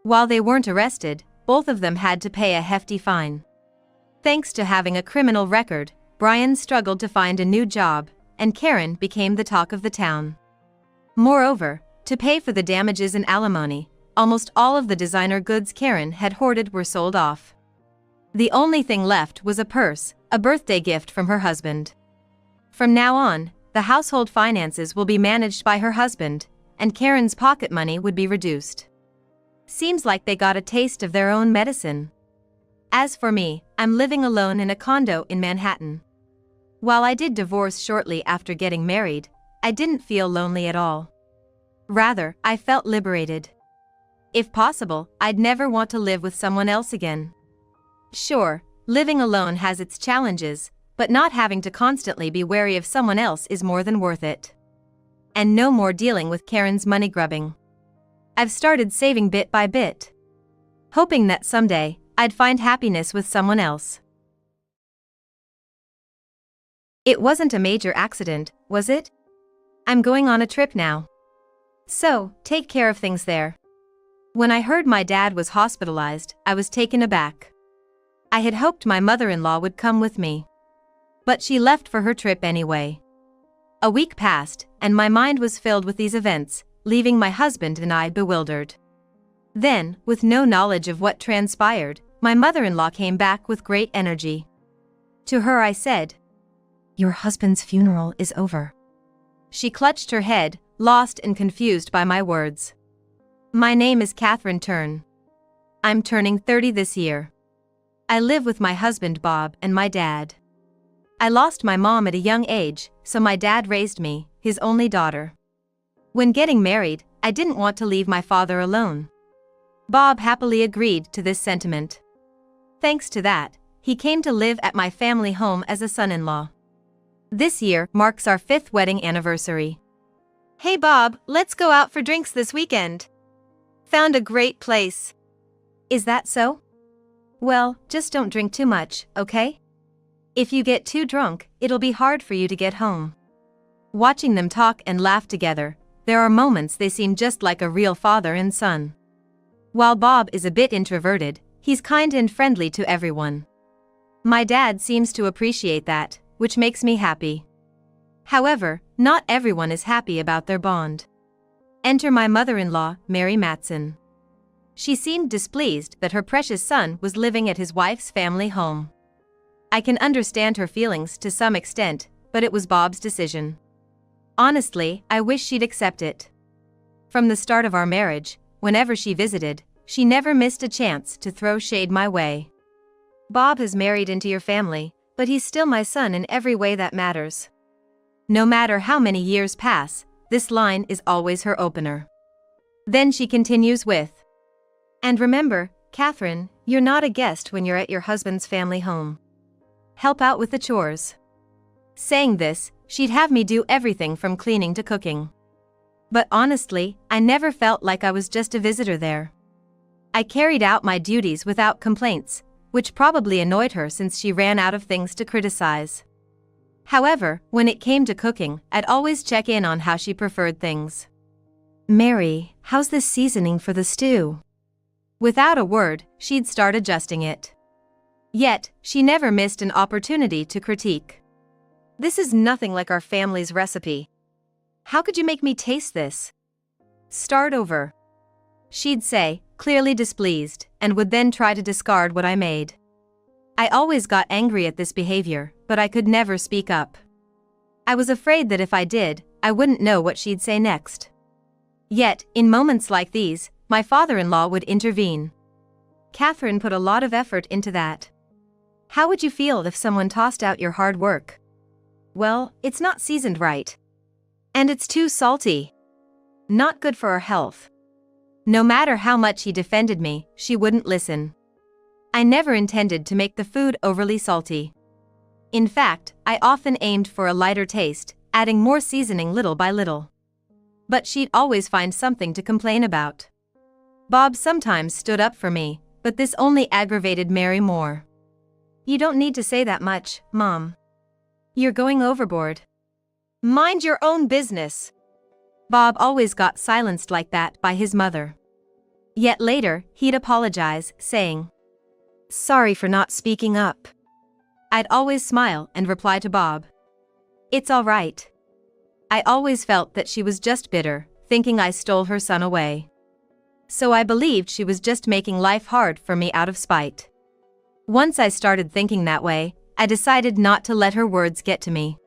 S1: While they weren't arrested, both of them had to pay a hefty fine. Thanks to having a criminal record, Brian struggled to find a new job, and Karen became the talk of the town. Moreover, to pay for the damages and alimony, almost all of the designer goods Karen had hoarded were sold off. The only thing left was a purse, a birthday gift from her husband. From now on, the household finances will be managed by her husband, and Karen's pocket money would be reduced. Seems like they got a taste of their own medicine. As for me, I'm living alone in a condo in Manhattan. While I did divorce shortly after getting married, I didn't feel lonely at all. Rather, I felt liberated. If possible, I'd never want to live with someone else again. Sure, living alone has its challenges, but not having to constantly be wary of someone else is more than worth it. And no more dealing with Karen's money grubbing. I've started saving bit by bit, hoping that someday, I'd find happiness with someone else. It wasn't a major accident, was it? I'm going on a trip now. So, take care of things there. When I heard my dad was hospitalized, I was taken aback. I had hoped my mother-in-law would come with me. But she left for her trip anyway. A week passed, and my mind was filled with these events, leaving my husband and I bewildered. Then, with no knowledge of what transpired, my mother-in-law came back with great energy. To her I said, "Your husband's funeral is over." She clutched her head, lost and confused by my words. My name is Catherine Turn. I'm turning 30 this year. I live with my husband Bob and my dad. I lost my mom at a young age, so my dad raised me, his only daughter. When getting married, I didn't want to leave my father alone. Bob happily agreed to this sentiment. Thanks to that, he came to live at my family home as a son-in-law. This year marks our 5th wedding anniversary.
S3: Hey Bob, let's go out for drinks this weekend. Found a great place.
S1: Is that so? Well, just don't drink too much, okay? If you get too drunk, it'll be hard for you to get home. Watching them talk and laugh together, there are moments they seem just like a real father and son. While Bob is a bit introverted, he's kind and friendly to everyone. My dad seems to appreciate that, which makes me happy. However, not everyone is happy about their bond. Enter my mother-in-law, Mary Matson. She seemed displeased that her precious son was living at his wife's family home. I can understand her feelings to some extent, but it was Bob's decision. Honestly, I wish she'd accept it. From the start of our marriage, whenever she visited, she never missed a chance to throw shade my way. Bob has married into your family, but he's still my son in every way that matters. No matter how many years pass, this line is always her opener. Then she continues with, "And remember, Catherine, you're not a guest when you're at your husband's family home. Help out with the chores." Saying this, she'd have me do everything from cleaning to cooking. But honestly, I never felt like I was just a visitor there. I carried out my duties without complaints, which probably annoyed her since she ran out of things to criticize. However, when it came to cooking, I'd always check in on how she preferred things.
S2: Mary, how's this seasoning for the stew?
S1: Without a word, she'd start adjusting it. Yet, she never missed an opportunity to critique.
S3: This is nothing like our family's recipe. How could you make me taste this?
S1: Start over, she'd say, clearly displeased, and would then try to discard what I made. I always got angry at this behavior, but I could never speak up. I was afraid that if I did, I wouldn't know what she'd say next. Yet, in moments like these, my father-in-law would intervene.
S3: Catherine put a lot of effort into that. How would you feel if someone tossed out your hard work? Well, it's not seasoned right. And it's too salty. Not good for our health.
S1: No matter how much he defended me, she wouldn't listen. I never intended to make the food overly salty. In fact, I often aimed for a lighter taste, adding more seasoning little by little. But she'd always find something to complain about. Bob sometimes stood up for me, but this only aggravated Mary more.
S3: You don't need to say that much, Mom. You're going overboard. Mind your own business.
S1: Bob always got silenced like that by his mother. Yet later, he'd apologize, saying,
S3: "Sorry for not speaking up."
S1: I'd always smile and reply to Bob, "It's all right." I always felt that she was just bitter, thinking I stole her son away. So I believed she was just making life hard for me out of spite. Once I started thinking that way, I decided not to let her words get to me.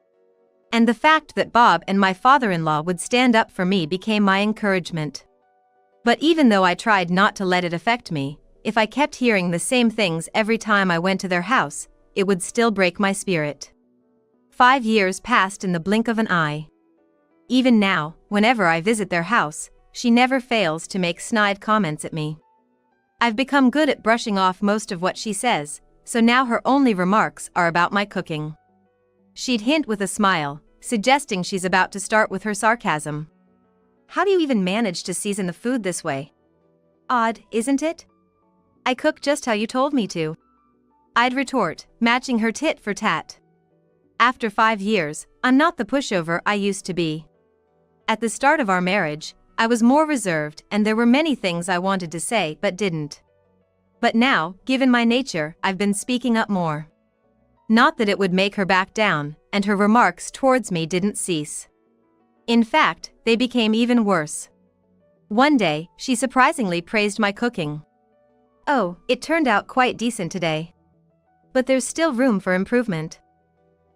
S1: And the fact that Bob and my father-in-law would stand up for me became my encouragement. But even though I tried not to let it affect me, if I kept hearing the same things every time I went to their house, it would still break my spirit. 5 years passed in the blink of an eye. Even now, whenever I visit their house, she never fails to make snide comments at me. I've become good at brushing off most of what she says, so now her only remarks are about my cooking. She'd hint with a smile, suggesting she's about to start with her sarcasm.
S3: How do you even manage to season the food this way? Odd, isn't it? I cook just how you told me to.
S1: I'd retort, matching her tit for tat. After 5 years, I'm not the pushover I used to be. At the start of our marriage, I was more reserved and there were many things I wanted to say but didn't. But now, given my nature, I've been speaking up more. Not that it would make her back down, and her remarks towards me didn't cease. In fact, they became even worse. One day, she surprisingly praised my cooking.
S3: "Oh, it turned out quite decent today. But there's still room for improvement."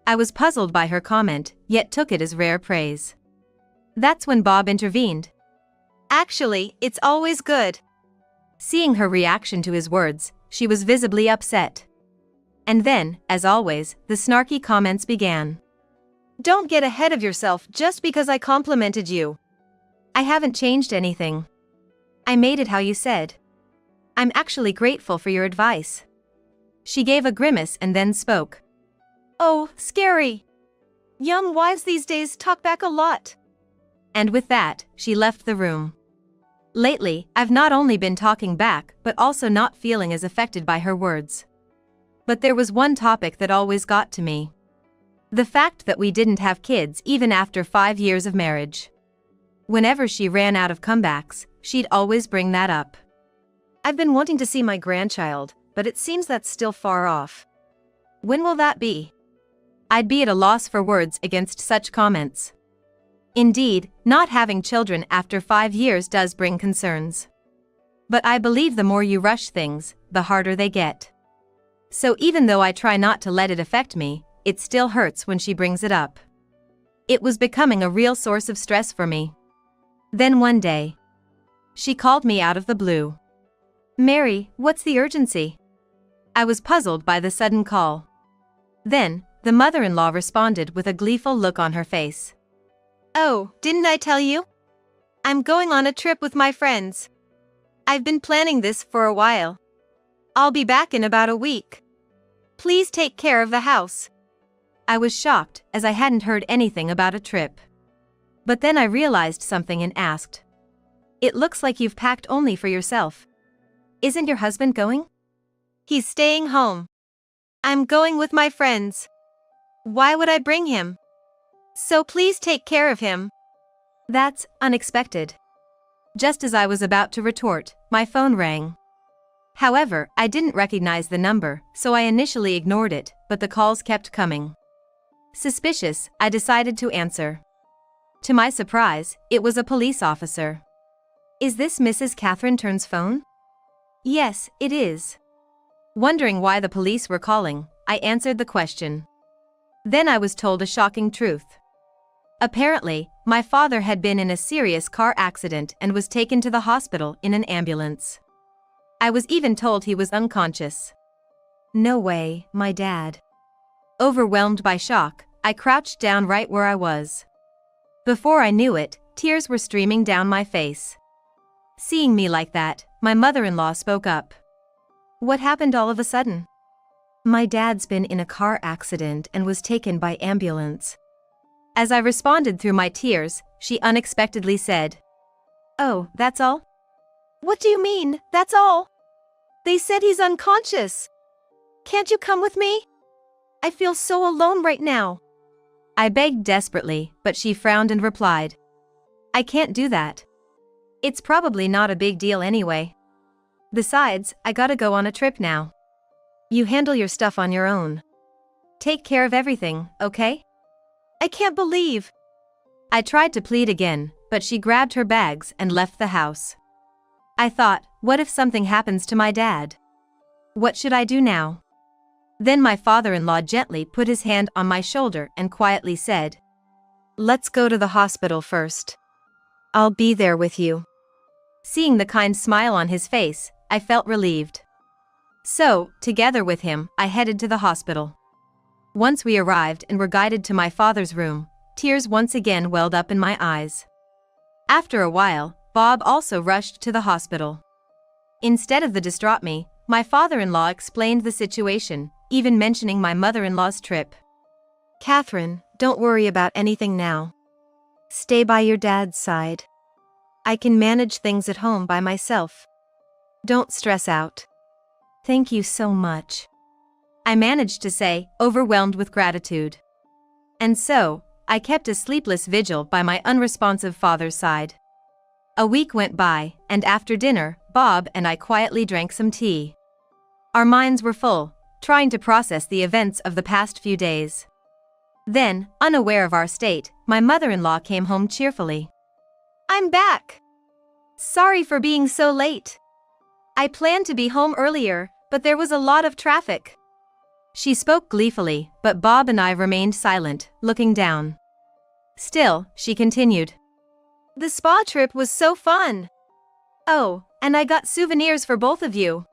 S1: I was puzzled by her comment, yet took it as rare praise. That's when Bob intervened.
S3: "Actually, it's always good."
S1: Seeing her reaction to his words, she was visibly upset. And then, as always, the snarky comments began.
S3: "Don't get ahead of yourself just because I complimented you.
S1: I haven't changed anything.
S3: I made it how you said. I'm actually grateful for your advice."
S1: She gave a grimace and then spoke.
S3: "Oh, scary. Young wives these days talk back a lot."
S1: And with that, she left the room. Lately, I've not only been talking back but also not feeling as affected by her words. But there was one topic that always got to me. The fact that we didn't have kids even after 5 years of marriage. Whenever she ran out of comebacks, she'd always bring that up.
S3: "I've been wanting to see my grandchild, but it seems that's still far off. When will that be?"
S1: I'd be at a loss for words against such comments. Indeed, not having children after 5 years does bring concerns. But I believe the more you rush things, the harder they get. So even though I try not to let it affect me, it still hurts when she brings it up. It was becoming a real source of stress for me. Then one day, she called me out of the blue.
S3: "Mary, what's the urgency?"
S1: I was puzzled by the sudden call. Then, the mother-in-law responded with a gleeful look on her face.
S3: "Oh, didn't I tell you? I'm going on a trip with my friends. I've been planning this for a while. I'll be back in about a week. Please take care of the house."
S1: I was shocked, as I hadn't heard anything about a trip. But then I realized something and asked. It looks like you've packed only for yourself. Isn't your husband going?
S3: He's staying home. I'm going with my friends. Why would I bring him? So please take care of him.
S1: That's unexpected. Just as I was about to retort, my phone rang. However, I didn't recognize the number, so I initially ignored it, but the calls kept coming. Suspicious, I decided to answer. To my surprise, it was a police officer. Is this Mrs. Catherine Turn's phone? Yes, it is. Wondering why the police were calling, I answered the question. Then I was told a shocking truth. Apparently, my father had been in a serious car accident and was taken to the hospital in an ambulance. I was even told he was unconscious. No way, my dad. Overwhelmed by shock, I crouched down right where I was. Before I knew it, tears were streaming down my face. Seeing me like that, my mother-in-law spoke up. What happened all of a sudden? My dad's been in a car accident and was taken by ambulance. As I responded through my tears, she unexpectedly said, "Oh, that's all?"
S3: What do you mean, that's all? They said he's unconscious. Can't you come with me? I feel so alone right now.
S1: I begged desperately, but she frowned and replied, "I can't do that. It's probably not a big deal anyway. Besides, I gotta go on a trip now. You handle your stuff on your own. Take care of everything, okay?"
S3: I can't believe.
S1: I tried to plead again, but she grabbed her bags and left the house. I thought, what if something happens to my dad? What should I do now? Then my father-in-law gently put his hand on my shoulder and quietly said, "Let's go to the hospital first. I'll be there with you." Seeing the kind smile on his face, I felt relieved. So, together with him, I headed to the hospital. Once we arrived and were guided to my father's room, tears once again welled up in my eyes. After a while, Bob also rushed to the hospital. Instead of the distraught me, my father-in-law explained the situation, even mentioning my mother-in-law's trip. "Catherine, don't worry about anything now. Stay by your dad's side. I can manage things at home by myself. Don't stress out." "Thank you so much," I managed to say, overwhelmed with gratitude. And so, I kept a sleepless vigil by my unresponsive father's side. A week went by, and after dinner, Bob and I quietly drank some tea. Our minds were full, trying to process the events of the past few days. Then, unaware of our state, my mother-in-law came home cheerfully.
S3: I'm back. Sorry for being so late. I planned to be home earlier, but there was a lot of traffic.
S1: She spoke gleefully, but Bob and I remained silent, looking down. Still, she continued.
S3: The spa trip was so fun. Oh, and I got souvenirs for both of you.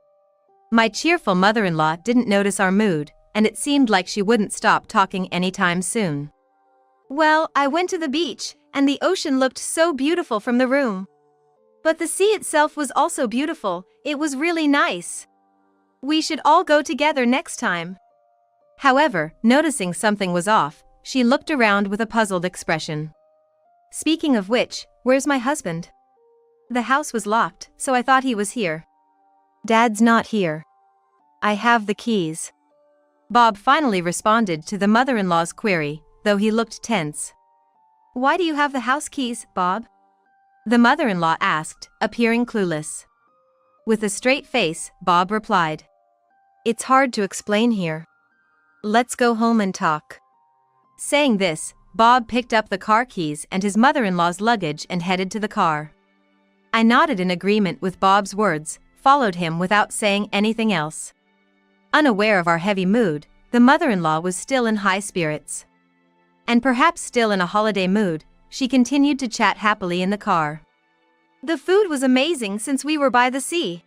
S1: My cheerful mother-in-law didn't notice our mood, and it seemed like she wouldn't stop talking anytime soon.
S3: Well, I went to the beach, and the ocean looked so beautiful from the room. But the sea itself was also beautiful. It was really nice. We should all go together next time.
S1: However, noticing something was off, she looked around with a puzzled expression. Speaking of which, where's my husband? The house was locked, so I thought he was here. Dad's not here. I have the keys. Bob finally responded to the mother-in-law's query, though he looked tense. Why do you have the house keys, Bob? The mother-in-law asked, appearing clueless. With a straight face, Bob replied. It's hard to explain here. Let's go home and talk. Saying this, Bob picked up the car keys and his mother-in-law's luggage and headed to the car. I nodded in agreement with Bob's words, followed him without saying anything else. Unaware of our heavy mood, the mother-in-law was still in high spirits. And perhaps still in a holiday mood, she continued to chat happily in the car.
S3: The food was amazing since we were by the sea.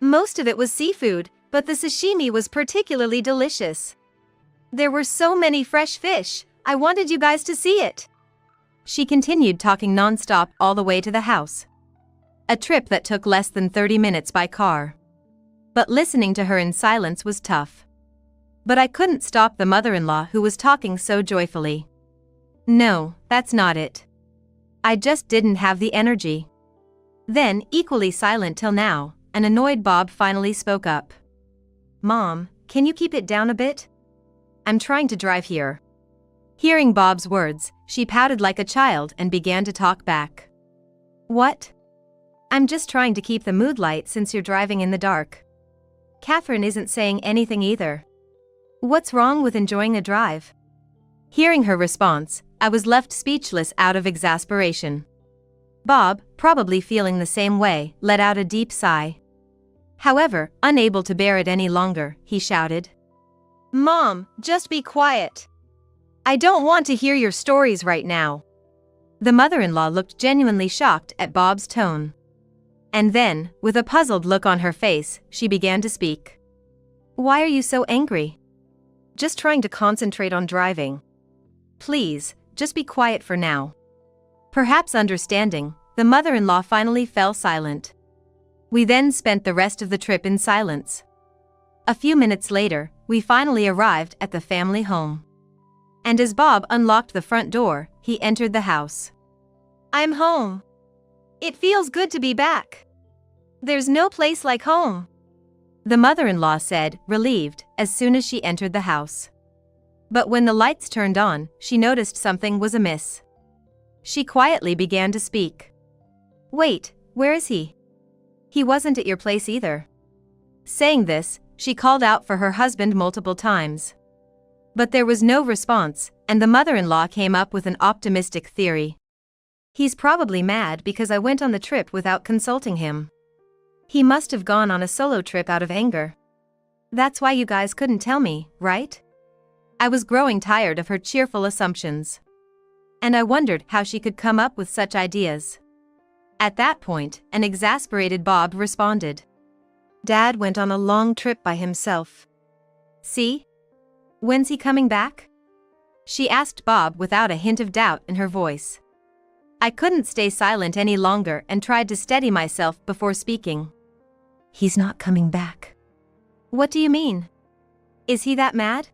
S3: Most of it was seafood, but the sashimi was particularly delicious. There were so many fresh fish, I wanted you guys to see it.
S1: She continued talking non-stop all the way to the house. A trip that took less than 30 minutes by car. But listening to her in silence was tough. But I couldn't stop the mother-in-law who was talking so joyfully. No, that's not it. I just didn't have the energy. Then, equally silent till now, an annoyed Bob finally spoke up. Mom, can you keep it down a bit? I'm trying to drive here. Hearing Bob's words, she pouted like a child and began to talk back. What? I'm just trying to keep the mood light since you're driving in the dark. Catherine isn't saying anything either. What's wrong with enjoying a drive? Hearing her response, I was left speechless out of exasperation. Bob, probably feeling the same way, let out a deep sigh. However, unable to bear it any longer, he shouted.
S3: Mom, just be quiet. I don't want to hear your stories right now.
S1: The mother-in-law looked genuinely shocked at Bob's tone. And then, with a puzzled look on her face, she began to speak. Why are you so angry? Just trying to concentrate on driving. Please, just be quiet for now. Perhaps understanding, the mother-in-law finally fell silent. We then spent the rest of the trip in silence. A few minutes later, we finally arrived at the family home. And as Bob unlocked the front door, he entered the house.
S3: I'm home. It feels good to be back. There's no place like home,
S1: the mother-in-law said, relieved, as soon as she entered the house. But when the lights turned on, she noticed something was amiss. She quietly began to speak. Wait, where is he? He wasn't at your place either. Saying this, she called out for her husband multiple times. But there was no response, and the mother-in-law came up with an optimistic theory. He's probably mad because I went on the trip without consulting him. He must have gone on a solo trip out of anger. That's why you guys couldn't tell me, right? I was growing tired of her cheerful assumptions. And I wondered how she could come up with such ideas. At that point, an exasperated Bob responded. Dad went on a long trip by himself. See? When's he coming back? She asked Bob without a hint of doubt in her voice. I couldn't stay silent any longer and tried to steady myself before speaking. He's not coming back. What do you mean? Is he that mad?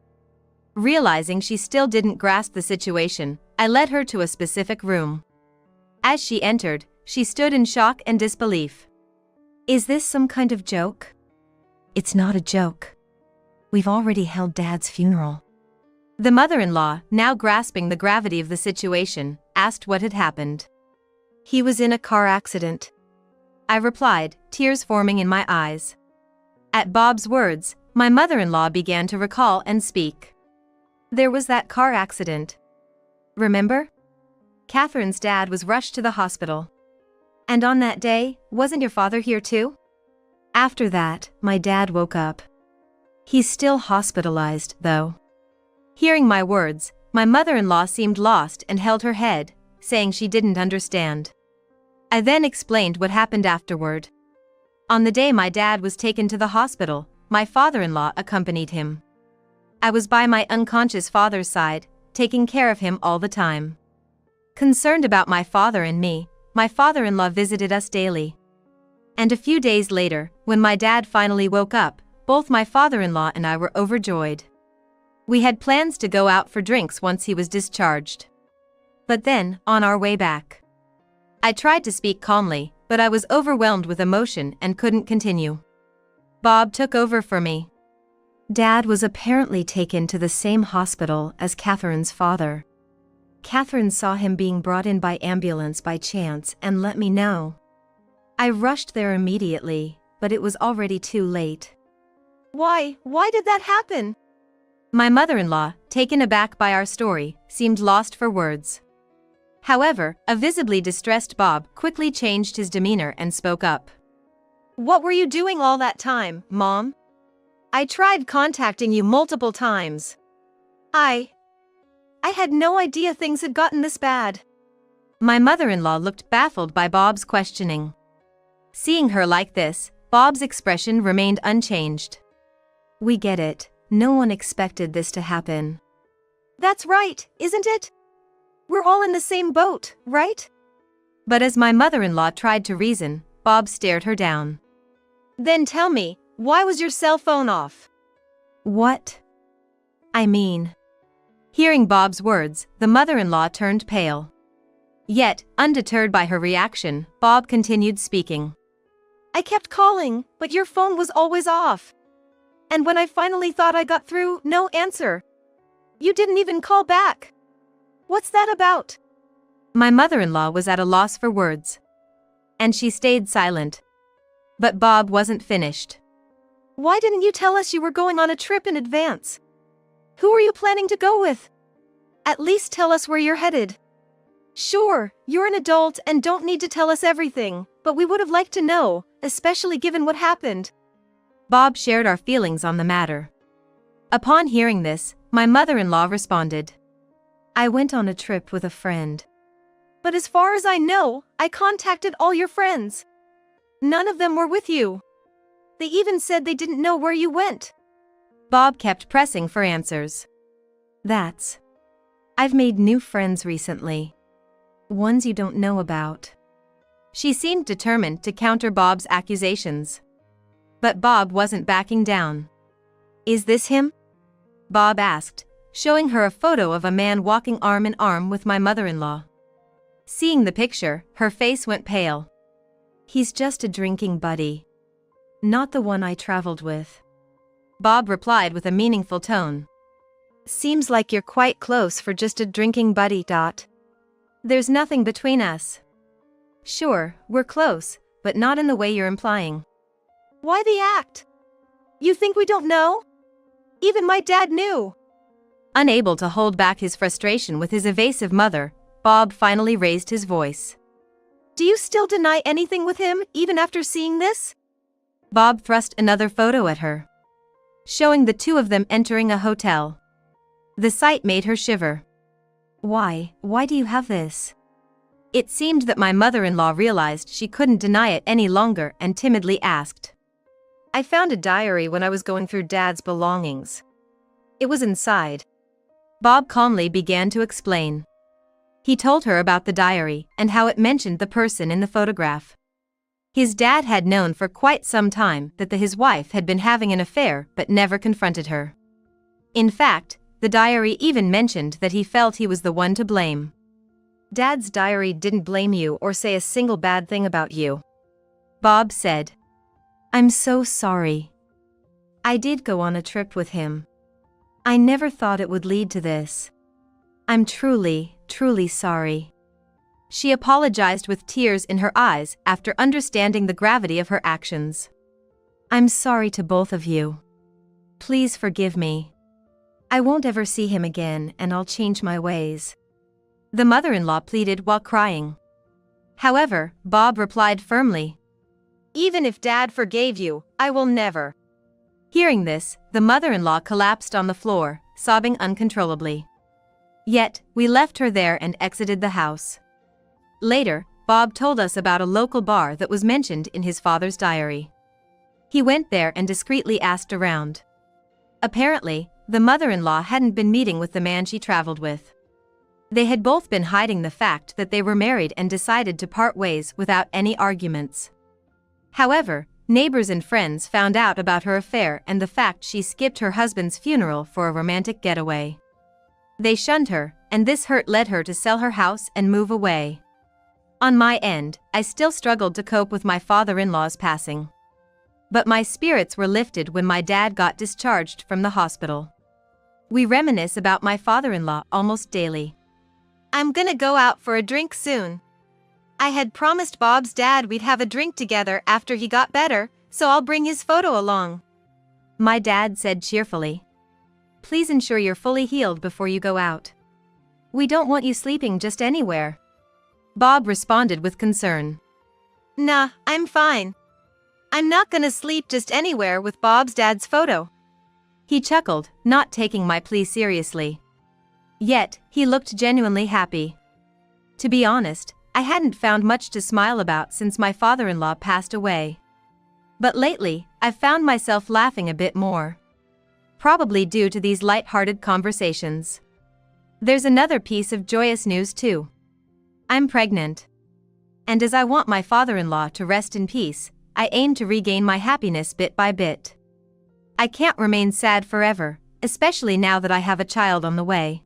S1: Realizing she still didn't grasp the situation, I led her to a specific room. As she entered, she stood in shock and disbelief. Is this some kind of joke? It's not a joke. We've already held Dad's funeral. The mother-in-law, now grasping the gravity of the situation, asked what had happened. He was in a car accident, I replied, tears forming in my eyes. At Bob's words, my mother-in-law began to recall and speak. There was that car accident. Remember? Catherine's dad was rushed to the hospital. And on that day, wasn't your father here too? After that, my dad woke up. He's still hospitalized, though. Hearing my words, my mother-in-law seemed lost and held her head, saying she didn't understand. I then explained what happened afterward. On the day my dad was taken to the hospital, my father-in-law accompanied him. I was by my unconscious father's side, taking care of him all the time. Concerned about my father and me, my father-in-law visited us daily. And a few days later, when my dad finally woke up, both my father-in-law and I were overjoyed. We had plans to go out for drinks once he was discharged. But then, on our way back, I tried to speak calmly, but I was overwhelmed with emotion and couldn't continue. Bob took over for me. Dad was apparently taken to the same hospital as Catherine's father. Catherine saw him being brought in by ambulance by chance and let me know. I rushed there immediately, but it was already too late.
S3: Why did that happen?
S1: My mother-in-law, taken aback by our story, seemed lost for words. However, a visibly distressed Bob quickly changed his demeanor and spoke up.
S3: What were you doing all that time, Mom? I tried contacting you multiple times. I had no idea things had gotten this bad.
S1: My mother-in-law looked baffled by Bob's questioning. Seeing her like this, Bob's expression remained unchanged. We get it. No one expected this to happen.
S3: That's right, isn't it? We're all in the same boat, right?
S1: But as my mother-in-law tried to reason, Bob stared her down.
S3: Then tell me, why was your cell phone off?
S1: What? I mean. Hearing Bob's words, the mother-in-law turned pale. Yet, undeterred by her reaction, Bob continued speaking.
S3: I kept calling, but your phone was always off. And when I finally thought I got through, no answer. You didn't even call back. What's that about?
S1: My mother-in-law was at a loss for words. And she stayed silent. But Bob wasn't finished.
S3: Why didn't you tell us you were going on a trip in advance? Who are you planning to go with? At least tell us where you're headed. Sure, you're an adult and don't need to tell us everything, but we would have liked to know, especially given what happened.
S1: Bob shared our feelings on the matter. Upon hearing this, my mother-in-law responded. I went on a trip with a friend.
S3: But as far as I know, I contacted all your friends. None of them were with you. They even said they didn't know where you went.
S1: Bob kept pressing for answers.
S2: I've made new friends recently. Ones you don't know about.
S1: She seemed determined to counter Bob's accusations. But Bob wasn't backing down.
S3: Is this him?
S1: Bob asked, showing her a photo of a man walking arm in arm with my mother-in-law. Seeing the picture, her face went pale.
S2: He's just a drinking buddy. Not the one I traveled with.
S1: Bob replied with a meaningful tone.
S3: Seems like you're quite close for just a drinking buddy.
S1: There's nothing between us. Sure, we're close, but not in the way you're implying.
S3: Why the act? You think we don't know? Even my dad knew.
S1: Unable to hold back his frustration with his evasive mother, Bob finally raised his voice.
S3: Do you still deny anything with him, even after seeing this?
S1: Bob thrust another photo at her, showing the two of them entering a hotel. The sight made her shiver.
S2: Why do you have this?
S1: It seemed that my mother-in-law realized she couldn't deny it any longer and timidly asked.
S3: I found a diary when I was going through Dad's belongings. It was inside.
S1: Bob calmly began to explain. He told her about the diary and how it mentioned the person in the photograph. His dad had known for quite some time that his wife had been having an affair but never confronted her. In fact, the diary even mentioned that he felt he was the one to blame.
S3: Dad's diary didn't blame you or say a single bad thing about you.
S1: Bob said.
S2: I'm so sorry. I did go on a trip with him. I never thought it would lead to this. I'm truly sorry.
S1: She apologized with tears in her eyes after understanding the gravity of her actions.
S2: I'm sorry to both of you. Please forgive me. I won't ever see him again and I'll change my ways.
S1: The mother-in-law pleaded while crying. However, Bob replied firmly.
S3: Even if Dad forgave you, I will never.
S1: Hearing this, the mother-in-law collapsed on the floor, sobbing uncontrollably. Yet, we left her there and exited the house. Later, Bob told us about a local bar that was mentioned in his father's diary. He went there and discreetly asked around. Apparently, the mother-in-law hadn't been meeting with the man she traveled with. They had both been hiding the fact that they were married and decided to part ways without any arguments. However, neighbors and friends found out about her affair and the fact she skipped her husband's funeral for a romantic getaway. They shunned her, and this hurt led her to sell her house and move away. On my end, I still struggled to cope with my father-in-law's passing. But my spirits were lifted when my dad got discharged from the hospital. We reminisce about my father-in-law almost daily.
S3: I'm gonna go out for a drink soon. I had promised Bob's dad we'd have a drink together after he got better, so I'll bring his photo along.
S1: My dad said cheerfully. Please ensure you're fully healed before you go out. We don't want you sleeping just anywhere. Bob responded with concern.
S3: Nah, I'm fine. I'm not gonna sleep just anywhere with Bob's dad's photo.
S1: He chuckled, not taking my plea seriously. Yet, he looked genuinely happy. To be honest, I hadn't found much to smile about since my father-in-law passed away. But lately, I've found myself laughing a bit more. Probably due to these light-hearted conversations. There's another piece of joyous news too. I'm pregnant. And as I want my father-in-law to rest in peace, I aim to regain my happiness bit by bit. I can't remain sad forever, especially now that I have a child on the way.